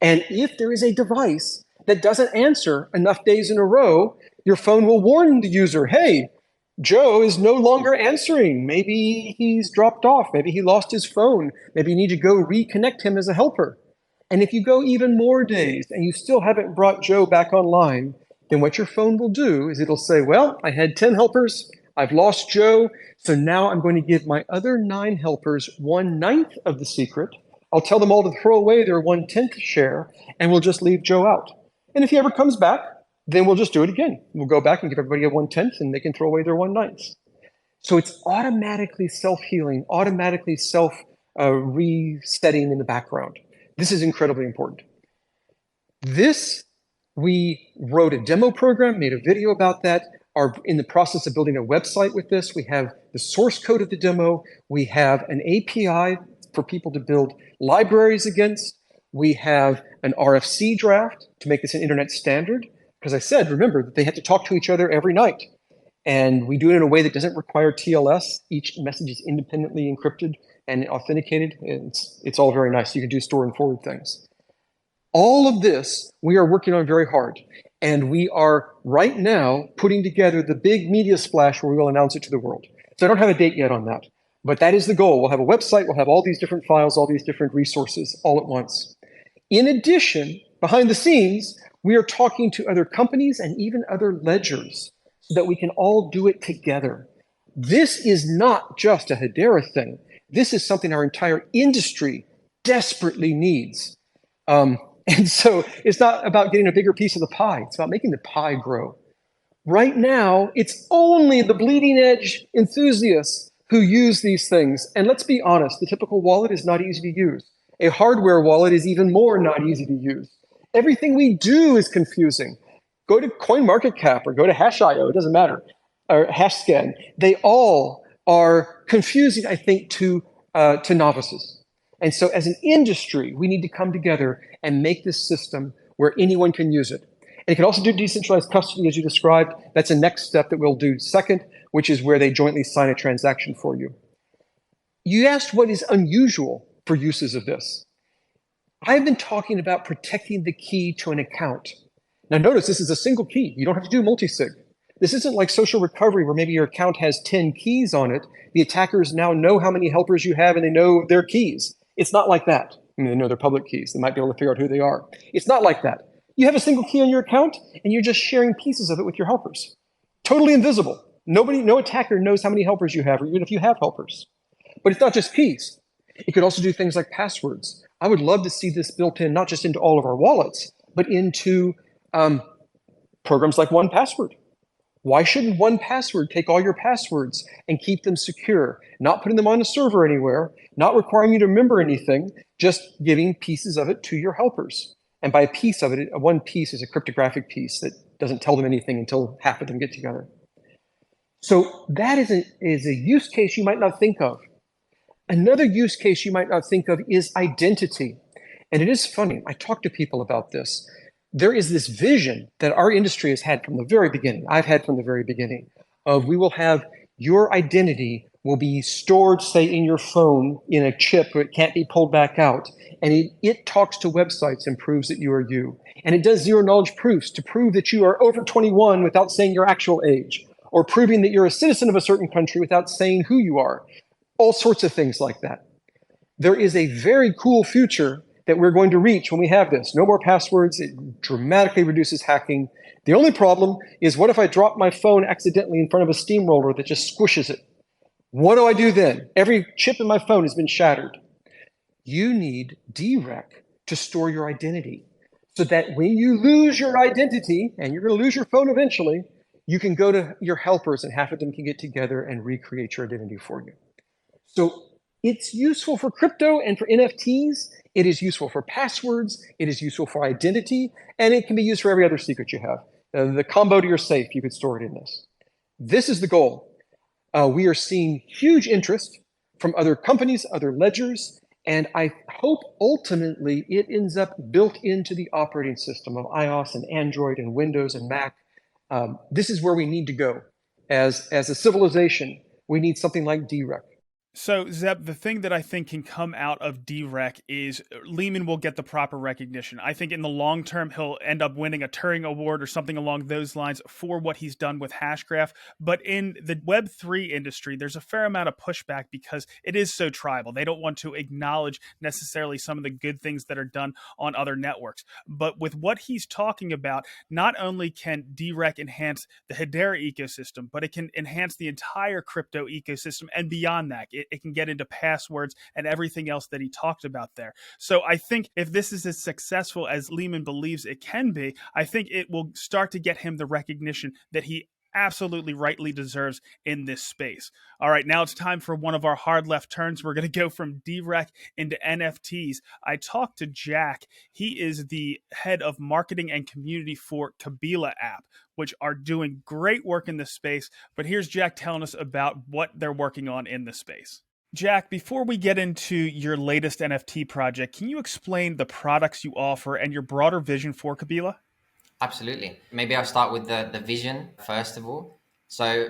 And if there is a device that doesn't answer enough days in a row, your phone will warn the user, hey, Joe is no longer answering. Maybe he's dropped off. Maybe he lost his phone. Maybe you need to go reconnect him as a helper. And if you go even more days and you still haven't brought Joe back online, then what your phone will do is it'll say, well, I had 10 helpers. I've lost Joe. So now I'm going to give my other 9 helpers 1/9 of the secret. I'll tell them all to throw away their 1/10 share, and we'll just leave Joe out. And if he ever comes back, then we'll just do it again. We'll go back and give everybody a 1/10, and they can throw away their 1/9. So it's automatically self-healing, automatically self-resetting in the background. This is incredibly important. We wrote a demo program, made a video about that, are in the process of building a website with this. We have the source code of the demo. We have an API for people to build libraries against. We have an RFC draft to make this an internet standard. Because I said, remember, that they have to talk to each other every night. And we do it in a way that doesn't require TLS. Each message is independently encrypted and authenticated. It's all very nice. You can do store and forward things. All of this, we are working on very hard. And we are right now putting together the big media splash where we will announce it to the world. So I don't have a date yet on that. But that is the goal. We'll have a website. We'll have all these different files, all these different resources all at once. In addition, behind the scenes, we are talking to other companies and even other ledgers so that we can all do it together. This is not just a Hedera thing. This is something our entire industry desperately needs. And so it's not about getting a bigger piece of the pie. It's about making the pie grow. Right now, it's only the bleeding edge enthusiasts who use these things. And let's be honest, the typical wallet is not easy to use. A hardware wallet is even more not easy to use. Everything we do is confusing. Go to CoinMarketCap or go to Hash.io, it doesn't matter, or Hashscan. They all are confusing, I think, to novices. And so as an industry, we need to come together and make this system where anyone can use it. And you can also do decentralized custody, as you described. That's a next step that we'll do second, which is where they jointly sign a transaction for you. You asked what is unusual for uses of this. I've been talking about protecting the key to an account. Now notice this is a single key. You don't have to do multi-sig. This isn't like social recovery where maybe your account has 10 keys on it. The attackers now know how many helpers you have and they know their keys. It's not like that. I mean, they know their public keys. They might be able to figure out who they are. It's not like that. You have a single key on your account and you're just sharing pieces of it with your helpers. Totally invisible. No attacker knows how many helpers you have, or even if you have helpers. But it's not just keys. It could also do things like passwords. I would love to see this built in, not just into all of our wallets, but into programs like 1Password. Why shouldn't 1Password take all your passwords and keep them secure, not putting them on a server anywhere, not requiring you to remember anything, just giving pieces of it to your helpers? And by a piece of it, one piece is a cryptographic piece that doesn't tell them anything until half of them get together. So that is a use case you might not think of. Another use case you might not think of is identity. And it is funny, I talk to people about this. There is this vision that our industry has had from the very beginning, I've had from the very beginning, of we will have your identity will be stored, say, in your phone in a chip where it can't be pulled back out. And it talks to websites and proves that you are you. And it does zero knowledge proofs to prove that you are over 21 without saying your actual age, or proving that you're a citizen of a certain country without saying who you are. All sorts of things like that. There is a very cool future that we're going to reach when we have this. No more passwords. It dramatically reduces hacking. The only problem is, what if I drop my phone accidentally in front of a steamroller that just squishes it? What do I do then? Every chip in my phone has been shattered. You need DeRec to store your identity so that when you lose your identity, and you're going to lose your phone eventually, you can go to your helpers and half of them can get together and recreate your identity for you. So it's useful for crypto and for NFTs. It is useful for passwords. It is useful for identity. And it can be used for every other secret you have. The combo to your safe, you could store it in this. This is the goal. We are seeing huge interest from other companies, other ledgers, and I hope ultimately it ends up built into the operating system of iOS and Android and Windows and Mac. This is where we need to go. As a civilization, we need something like DeRec. So, Zeb, the thing that I think can come out of DeRec is Leemon will get the proper recognition. I think in the long term, he'll end up winning a Turing Award or something along those lines for what he's done with Hashgraph. But in the Web3 industry, there's a fair amount of pushback because it is so tribal. They don't want to acknowledge necessarily some of the good things that are done on other networks. But with what he's talking about, not only can DeRec enhance the Hedera ecosystem, but it can enhance the entire crypto ecosystem and beyond that. It can get into passwords and everything else that he talked about there. So I think if this is as successful as Leemon believes it can be, I think it will start to get him the recognition that he absolutely rightly deserves in this space. All right, now it's time for one of our hard left turns. We're going to go from DeRec into NFTs. I talked to Jack. He is the head of marketing and community for Kabila app, which are doing great work in this space. But here's Jack telling us about what they're working on in the space. Jack, before we get into your latest NFT project, can you explain the products you offer and your broader vision for Kabila? Absolutely. Maybe I'll start with the vision first of all. So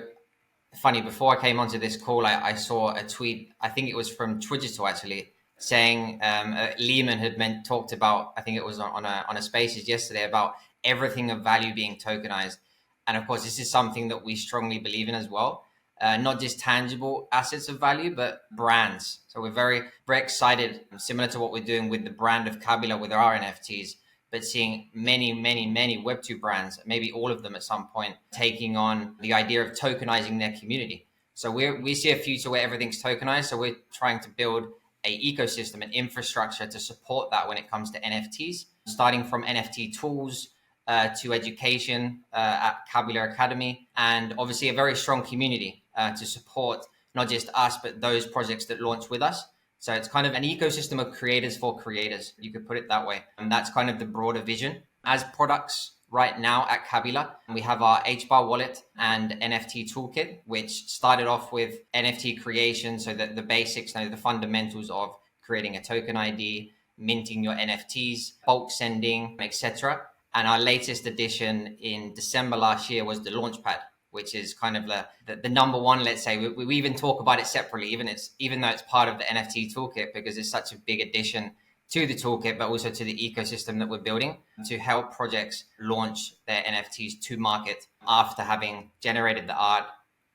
funny, before I came onto this call, I saw a tweet, I think it was from Judicial actually, saying Leemon had talked about, I think it was on a Spaces yesterday, about everything of value being tokenized. And of course, this is something that we strongly believe in as well. Not just tangible assets of value, but brands. So we're very, very excited, similar to what we're doing with the brand of Kabila with our NFTs, but seeing many, many, many Web2 brands, maybe all of them at some point, taking on the idea of tokenizing their community. So we see a future where everything's tokenized. So we're trying to build an ecosystem and infrastructure to support that when it comes to NFTs, starting from NFT tools, to education at Kabila Academy, and obviously a very strong community to support not just us, but those projects that launch with us. So it's kind of an ecosystem of creators for creators, you could put it that way. And that's kind of the broader vision. As products right now at Kabila, we have our HBAR wallet and NFT toolkit, which started off with NFT creation. So that the basics, the fundamentals of creating a token ID, minting your NFTs, bulk sending, etc. And our latest addition in December last year was the Launchpad, which is kind of the number one, let's say. We even talk about it separately, even though it's part of the NFT toolkit, because it's such a big addition to the toolkit, but also to the ecosystem that we're building to help projects launch their NFTs to market after having generated the art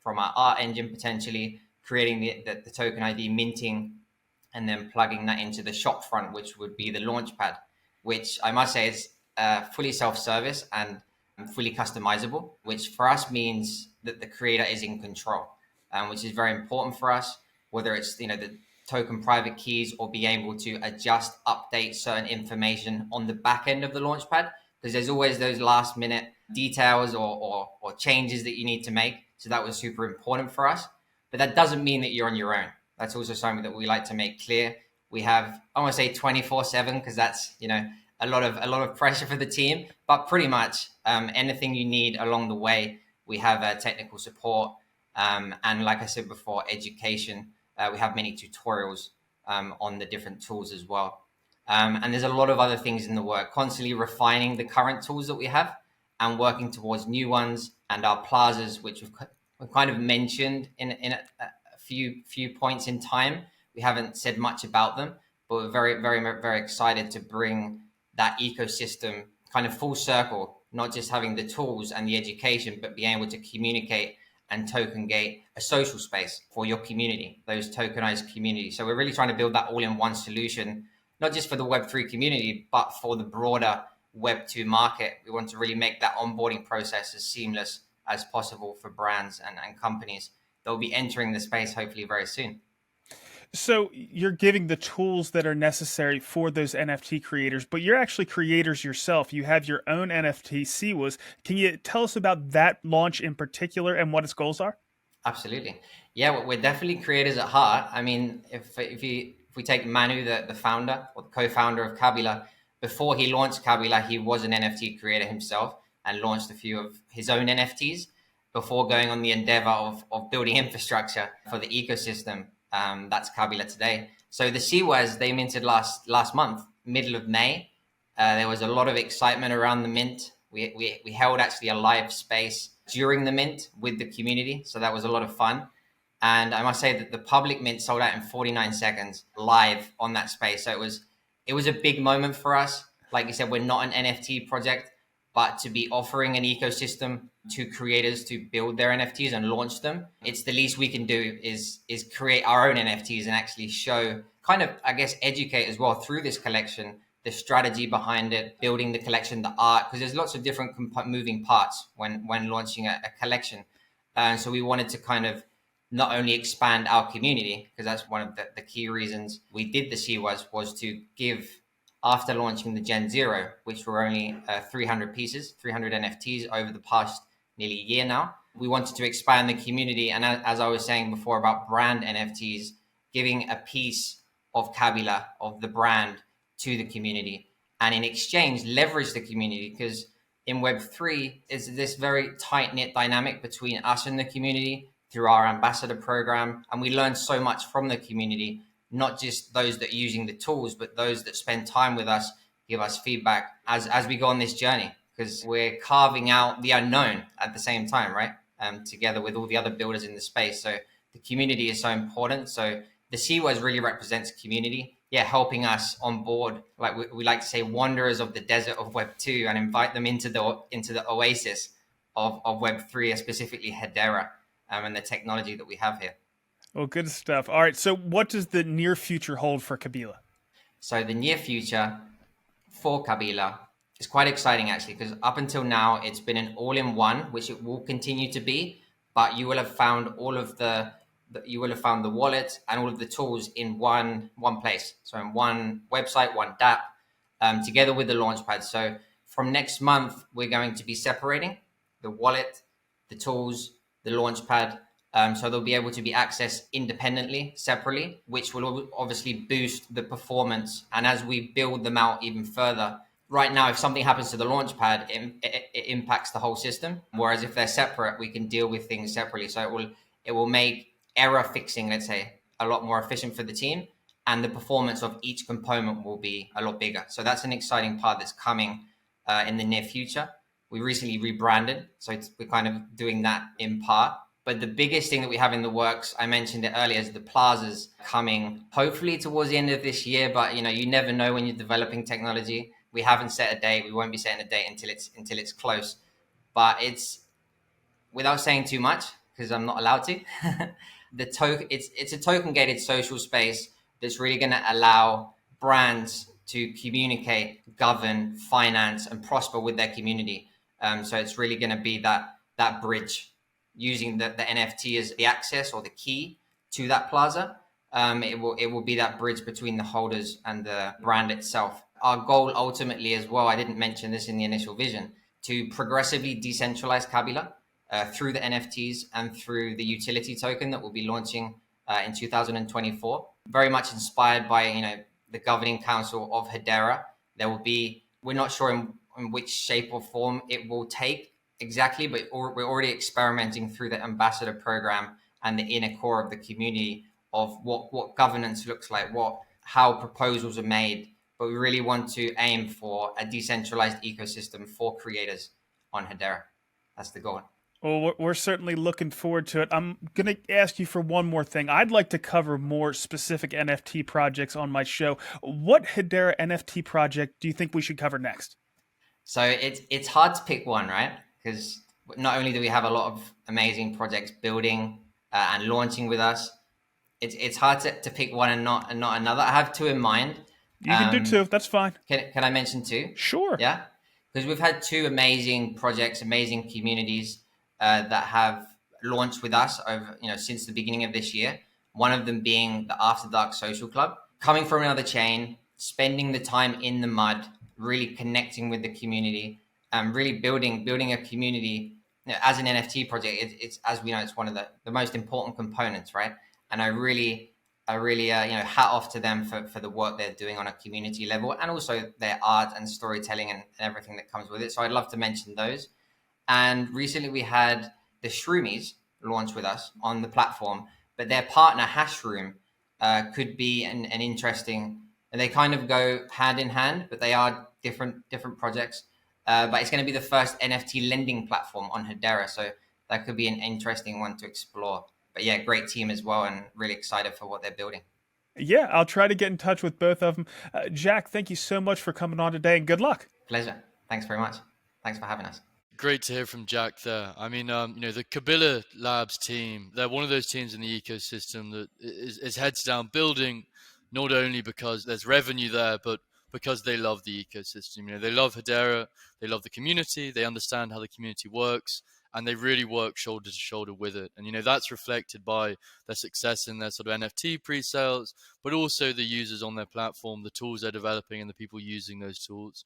from our art engine, potentially creating the token ID, minting, and then plugging that into the shop front, which would be the launchpad, which I must say is fully self-service and fully customizable, which for us means that the creator is in control, which is very important for us, whether it's the token private keys or be able to adjust, update certain information on the back end of the launchpad, because there's always those last minute details or changes that you need to make. So that was super important for us. But that doesn't mean that you're on your own. That's also something that we like to make clear. We have, I want to say 24/7, because that's, a lot of pressure for the team, but pretty much anything you need along the way, we have technical support. And like I said before, education. We have many tutorials on the different tools as well. And there's a lot of other things in the work, constantly refining the current tools that we have and working towards new ones, and our plazas, which we've kind of mentioned in a few points in time. We haven't said much about them, but we're very, very, very excited to bring that ecosystem kind of full circle, not just having the tools and the education, but being able to communicate and token gate a social space for your community, those tokenized communities. So we're really trying to build that all-in-one solution, not just for the Web3 community, but for the broader Web2 market. We want to really make that onboarding process as seamless as possible for brands and companies that will be entering the space hopefully very soon. So you're giving the tools that are necessary for those NFT creators, but you're actually creators yourself. You have your own NFT, Siwas. Can you tell us about that launch in particular and what its goals are? Absolutely. Yeah, we're definitely creators at heart. I mean, if we take Manu, the founder or the co-founder of Kabila, before he launched Kabila, he was an NFT creator himself and launched a few of his own NFTs before going on the endeavor of building infrastructure for the ecosystem. That's Kabila today. So the Siwas, they minted last month, middle of May. There was a lot of excitement around the mint. We held actually a live space during the mint with the community. So that was a lot of fun. And I must say that the public mint sold out in 49 seconds live on that space. So it was a big moment for us. Like you said, we're not an NFT project, but to be offering an ecosystem to creators to build their NFTs and launch them, it's the least we can do is create our own NFTs and actually show, kind of, I guess, educate as well through this collection, the strategy behind it, building the collection, the art, because there's lots of different moving parts when launching a collection. And so we wanted to kind of not only expand our community, because that's one of the key reasons we did the Siwas, was to give, after launching the Gen Zero, which were only 300 pieces, 300 NFTs over the past nearly year now, we wanted to expand the community. And as I was saying before about brand NFTs, giving a piece of Kabila, of the brand, to the community, and in exchange leverage the community, because in Web3 is this very tight-knit dynamic between us and the community through our ambassador program. And we learn so much from the community, not just those that are using the tools, but those that spend time with us, give us feedback as we go on this journey, because we're carving out the unknown at the same time, right? Together with all the other builders in the space. So the community is so important. So the Siwas really represents community. Yeah, helping us on board, like we like to say, wanderers of the desert of Web2, and invite them into the oasis of Web3, specifically Hedera, and the technology that we have here. Well, good stuff. All right, so what does the near future hold for Kabila? So the near future for Kabila is quite exciting, actually, because up until now, it's been an all-in-one, which it will continue to be, but you will have found you will have found the wallet and all of the tools in one place. So in one website, one dApp, together with the launchpad. So from next month, we're going to be separating the wallet, the tools, the launchpad. So they'll be able to be accessed independently, separately, which will obviously boost the performance. And as we build them out even further, right now, if something happens to the launchpad, it impacts the whole system. Whereas if they're separate, we can deal with things separately. So it will make error fixing, let's say, a lot more efficient for the team, and the performance of each component will be a lot bigger. So that's an exciting part that's coming in the near future. We recently rebranded, so we're kind of doing that in part, But the biggest thing that we have in the works, I mentioned it earlier, is the plazas coming hopefully towards the end of this year. But you never know when you're developing technology. We haven't set a date. We won't be setting a date until it's close. But it's, without saying too much, because I'm not allowed to, it's a token gated social space that's really going to allow brands to communicate, govern, finance, and prosper with their community. So it's really going to be that bridge, using the NFT as the access or the key to that plaza. It will be that bridge between the holders and the brand itself. Our goal ultimately as well, I didn't mention this in the initial vision, to progressively decentralize Kabila through the NFTs and through the utility token that we'll be launching in 2024. Very much inspired by the governing council of Hedera. There will be, we're not sure in which shape or form it will take exactly, but we're already experimenting through the ambassador program and the inner core of the community of what governance looks like, how proposals are made. But we really want to aim for a decentralized ecosystem for creators on Hedera. That's the goal. Well, we're certainly looking forward to it. I'm going to ask you for one more thing. I'd like to cover more specific NFT projects on my show. What Hedera NFT project do you think we should cover next? So it's hard to pick one, right? Because not only do we have a lot of amazing projects building and launching with us, it's hard to pick one and not another. I have two in mind. You can do two. That's fine. Can I mention two? Sure. Yeah, because we've had two amazing projects, amazing communities that have launched with us over since the beginning of this year. One of them being the After Dark Social Club, coming from another chain, spending the time in the mud, really connecting with the community, and really building a community. As an NFT project, it's as we know, it's one of the most important components, right? And I really hat off to them for the work they're doing on a community level, and also their art and storytelling and everything that comes with it. So I'd love to mention those. And recently we had the Shroomies launch with us on the platform, but their partner Hashroom could be an interesting, and they kind of go hand in hand, but they are different projects. But it's going to be the first NFT lending platform on Hedera. So that could be an interesting one to explore. But yeah, great team as well, and really excited for what they're building. Yeah, I'll try to get in touch with both of them. Jack, thank you so much for coming on today, and good luck. Pleasure. Thanks very much. Thanks for having us. Great to hear from Jack there. I mean, the Kabila Labs team, they're one of those teams in the ecosystem that is heads down building, not only because there's revenue there, but because they love the ecosystem. They love Hedera, they love the community, they understand how the community works, and they really work shoulder to shoulder with it. And, that's reflected by their success in their sort of NFT pre-sales, but also the users on their platform, the tools they're developing, and the people using those tools.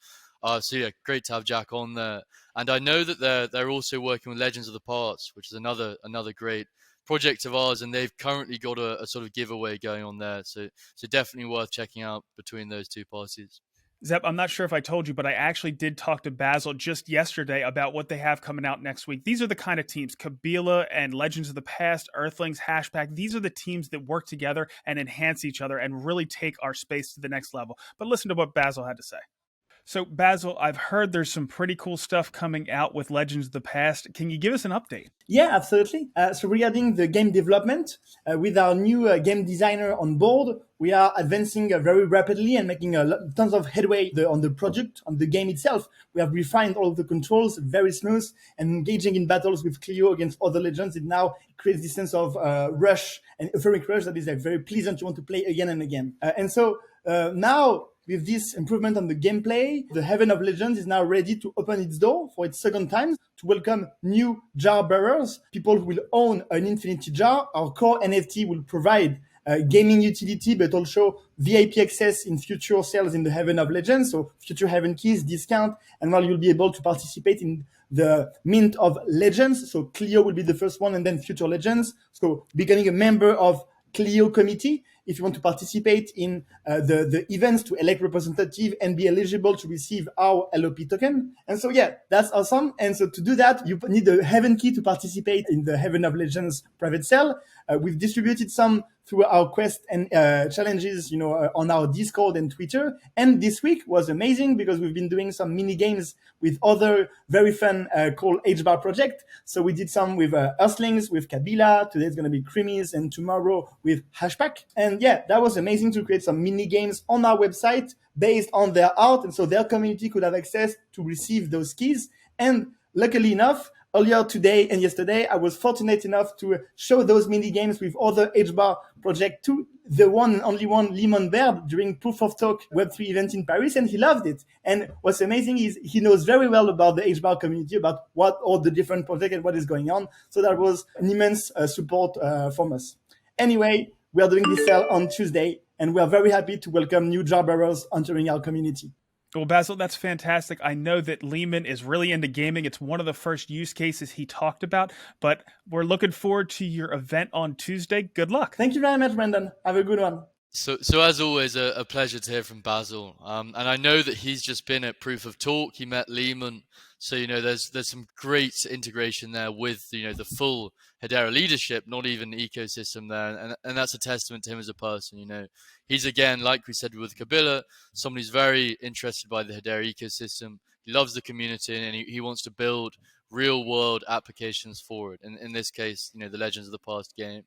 So yeah, great to have Jack on there. And I know that they're also working with Legends of the Past, which is another great project of ours, and they've currently got a sort of giveaway going on there. So definitely worth checking out between those two parties. Zep, I'm not sure if I told you, but I actually did talk to Basil just yesterday about what they have coming out next week. These are the kind of teams, Kabila and Legends of the Past, Earthlings, Hashpack. These are the teams that work together and enhance each other and really take our space to the next level. But listen to what Basil had to say. So, Basil, I've heard there's some pretty cool stuff coming out with Legends of the Past. Can you give us an update? Yeah, absolutely. So regarding the game development, with our new game designer on board, we are advancing very rapidly and making tons of headway on the project, on the game itself. We have refined all of the controls, very smooth, and engaging in battles with Clio against other legends. It now creates this sense of rush and euphoric rush that is very pleasant. You want to play again and again. And so now, with this improvement on the gameplay, the Heaven of Legends is now ready to open its door for its second time to welcome new jar bearers. People who will own an Infinity Jar. Our core NFT will provide gaming utility, but also VIP access in future sales in the Heaven of Legends. So future Heaven keys, discount, and while you'll be able to participate in the mint of Legends. So Clio will be the first one, and then future Legends. So becoming a member of Clio committee, if you want to participate in the events to elect representative and be eligible to receive our LOP token. And so, yeah, that's awesome. And so to do that, you need a Heaven key to participate in the Heaven of Legends private sale. We've distributed some through our quest and challenges, on our Discord and Twitter. And this week was amazing because we've been doing some mini games with other very fun called HBAR project. So we did some with Earthlings, with Kabila. Today it's going to be Creamies, and tomorrow with Hashpack. And yeah, that was amazing to create some mini games on our website based on their art, and so their community could have access to receive those keys. And luckily enough, earlier today and yesterday, I was fortunate enough to show those mini games with other HBAR project to the one and only one, Leemon during Proof of Talk Web3 event in Paris, and he loved it. And what's amazing is he knows very well about the HBAR community, about what all the different projects and what is going on. So that was an immense support from us. Anyway, we are doing this sale on Tuesday, and we are very happy to welcome new jar bearers entering our community. Well, Basil, that's fantastic. I know that Leemon is really into gaming. It's one of the first use cases he talked about, but we're looking forward to your event on Tuesday. Good luck. Thank you very much, Brendan. Have a good one. So as always, a pleasure to hear from Basil. And I know that he's just been at Proof of Talk. He met Leemon. So, there's some great integration there with, the full Hedera leadership, not even ecosystem there. And that's a testament to him as a person. He's, again, like we said with Kabila, someone who's very interested by the Hedera ecosystem. He loves the community, and he wants to build real world applications for it. And in this case, the Legends of the Past game.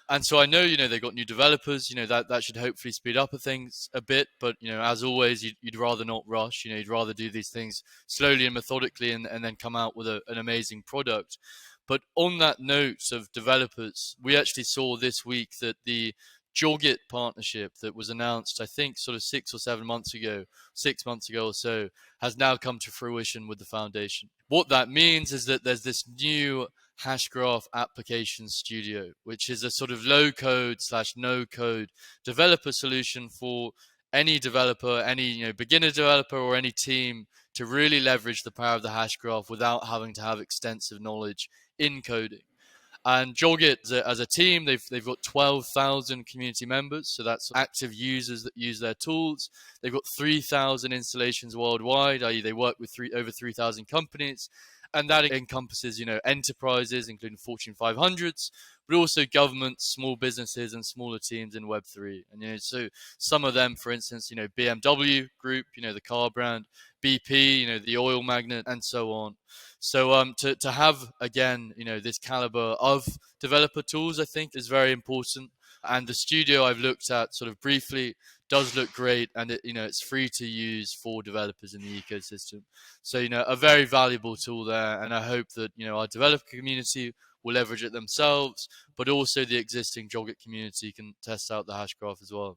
And so I know, they've got new developers, that should hopefully speed up things a bit. But, as always, you'd rather not rush. You'd rather do these things slowly and methodically and then come out with an amazing product. But on that note of developers, we actually saw this week that the Jogit partnership that was announced, I think, sort of 6 months ago or so, has now come to fruition with the foundation. What that means is that there's this new Hashgraph application studio, which is a sort of low-code / no-code developer solution for any developer, any beginner developer or any team to really leverage the power of the Hashgraph without having to have extensive knowledge in coding. And Jogit, as a team, they've got 12,000 community members, so that's active users that use their tools. They've got 3,000 installations worldwide, i.e. they work with over 3,000 companies. And that encompasses, enterprises, including Fortune 500s, but also governments, small businesses, and smaller teams in Web3. And, so some of them, for instance, BMW Group, the car brand, BP, the oil magnate, and so on. So to have, again, this caliber of developer tools, I think, is very important. And the studio I've looked at sort of briefly does look great, and it's free to use for developers in the ecosystem. So a very valuable tool there, and I hope that our developer community will leverage it themselves, but also the existing Jogit community can test out the Hashgraph as well.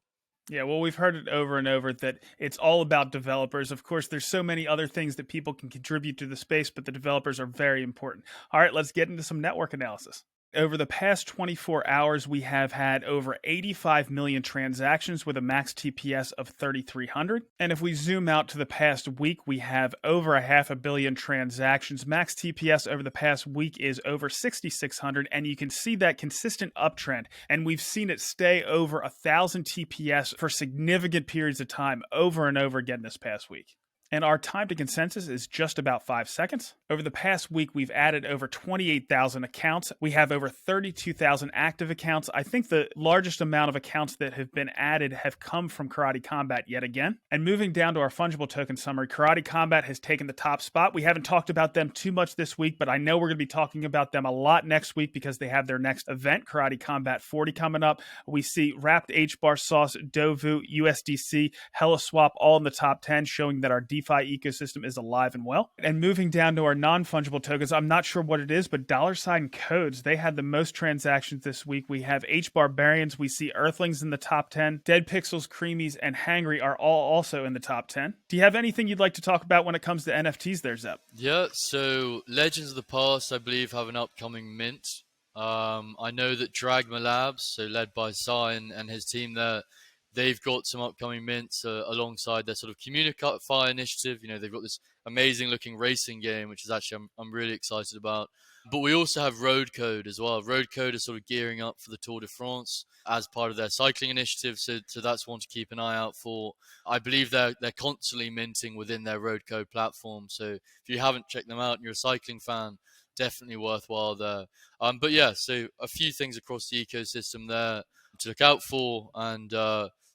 Yeah, well, we've heard it over and over that it's all about developers. Of course, there's so many other things that people can contribute to the space, but the developers are very important. All right, let's get into some network analysis. Over the past 24 hours, we have had over 85 million transactions with a max TPS of 3,300. And if we zoom out to the past week, we have over 500 million transactions. Max TPS over the past week is over 6,600, and you can see that consistent uptrend. And we've seen it stay over 1,000 TPS for significant periods of time over and over again this past week. And our time to consensus is just about 5 seconds. Over the past week, we've added over 28,000 accounts. We have over 32,000 active accounts. I think the largest amount of accounts that have been added have come from Karate Combat yet again. And moving down to our fungible token summary, Karate Combat has taken the top spot. We haven't talked about them too much this week, but I know we're going to be talking about them a lot next week because they have their next event, Karate Combat 40, coming up. We see Wrapped HBAR Sauce, Dovu, USDC, HeliSwap all in the top 10, showing that our DeFi ecosystem is alive and well. And moving down to our non-fungible tokens, I'm not sure what it is, but $ codes, they had the most transactions this week. We have HBARbarians, we see Earthlings in the top 10, Dead Pixels, Creamies, and Hangry are all also in the top 10. Do you have anything you'd like to talk about when it comes to NFTs there, Zep? Yeah, so Legends of the Past, I believe, have an upcoming mint. I know that Dragma Labs, so led by Sai and his team there, they've got some upcoming mints alongside their sort of Communify initiative. They've got this amazing looking racing game, which is actually I'm really excited about. But we also have Road Code as well. Road Code is sort of gearing up for the Tour de France as part of their cycling initiative. So that's one to keep an eye out for. I believe they're constantly minting within their Road Code platform. So if you haven't checked them out and you're a cycling fan, definitely worthwhile there. But yeah, so a few things across the ecosystem there to look out for, and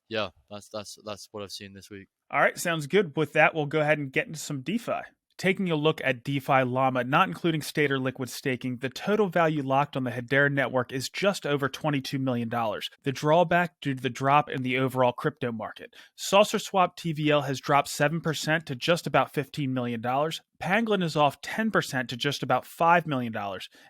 yeah, that's what I've seen this week. All right, sounds good. With that, we'll go ahead and get into some DeFi. Taking a look at DeFi Llama, not including state or liquid staking, the total value locked on the Hedera network is just over $22 million. The drawback due to the drop in the overall crypto market. Saucer Swap TVL has dropped 7% to just about $15 million. Pangolin is off 10% to just about $5 million.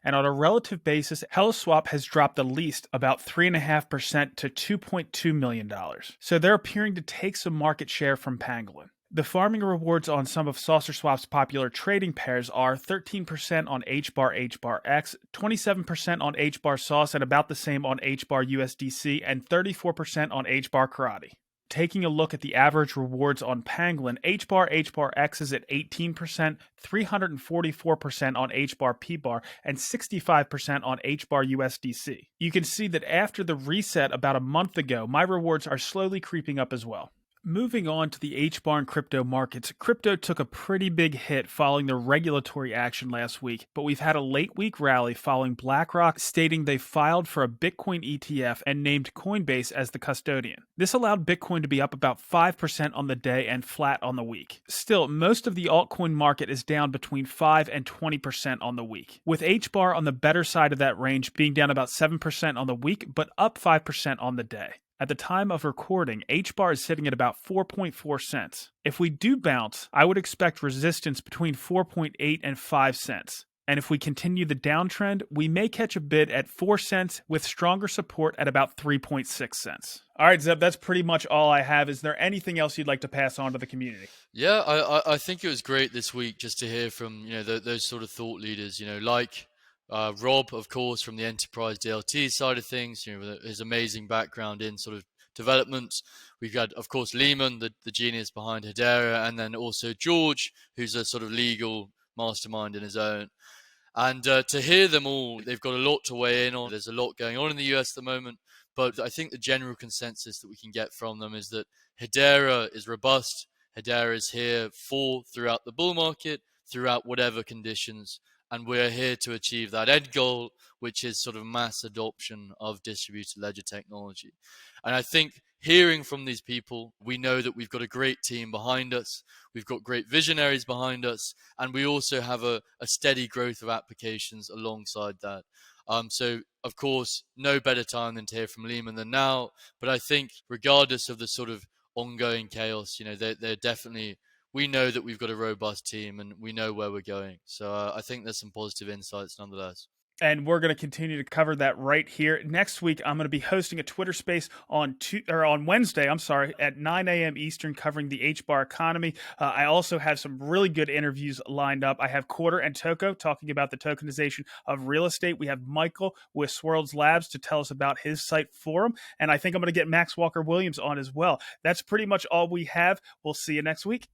And on a relative basis, HeliSwap has dropped the least, about 3.5% to $2.2 million. So they're appearing to take some market share from Pangolin. The farming rewards on some of Saucer Swap's popular trading pairs are 13% on HBAR HBAR-X, 27% on HBAR Sauce, and about the same on HBAR USDC, and 34% on HBAR Karate. Taking a look at the average rewards on Pangolin, HBAR HBAR-X is at 18%, 344% on HBAR PBAR, and 65% on HBAR USDC. You can see that after the reset about a month ago, my rewards are slowly creeping up as well. Moving on to the HBAR and crypto markets, crypto took a pretty big hit following the regulatory action last week, but we've had a late week rally following BlackRock stating they filed for a Bitcoin ETF and named Coinbase as the custodian. This allowed Bitcoin to be up about 5% on the day and flat on the week. Still, most of the altcoin market is down between 5 and 20% on the week, with HBAR on the better side of that range being down about 7% on the week, but up 5% on the day. At the time of recording, HBAR is sitting at about 4.4 cents. If we do bounce, I would expect resistance between 4.8 and 5 cents. And if we continue the downtrend, we may catch a bid at 4 cents with stronger support at about 3.6 cents. All right, Zeb, that's pretty much all I have. Is there anything else you'd like to pass on to the community? Yeah, I think it was great this week just to hear from those sort of thought leaders, like Rob, of course, from the enterprise DLT side of things, with his amazing background in sort of development. We've got, of course, Leemon, the genius behind Hedera, and then also George, who's a sort of legal mastermind in his own. And to hear them all, they've got a lot to weigh in on. There's a lot going on in the US at the moment, but I think the general consensus that we can get from them is that Hedera is robust. Hedera is here throughout the bull market, throughout whatever conditions. And we're here to achieve that end goal, which is sort of mass adoption of distributed ledger technology. And I think hearing from these people, we know that we've got a great team behind us. We've got great visionaries behind us. And we also have a steady growth of applications alongside that. So, of course, no better time than to hear from Leemon than now. But I think regardless of the sort of ongoing chaos, they're definitely... We know that we've got a robust team and we know where we're going. So I think there's some positive insights nonetheless. And we're going to continue to cover that right here. Next week, I'm going to be hosting a Twitter space on Wednesday, at 9 a.m. Eastern, covering the HBAR economy. I also have some really good interviews lined up. I have Quarter and Toko talking about the tokenization of real estate. We have Michael with Swirls Labs to tell us about his site Forum. And I think I'm going to get Max Walker-Williams on as well. That's pretty much all we have. We'll see you next week.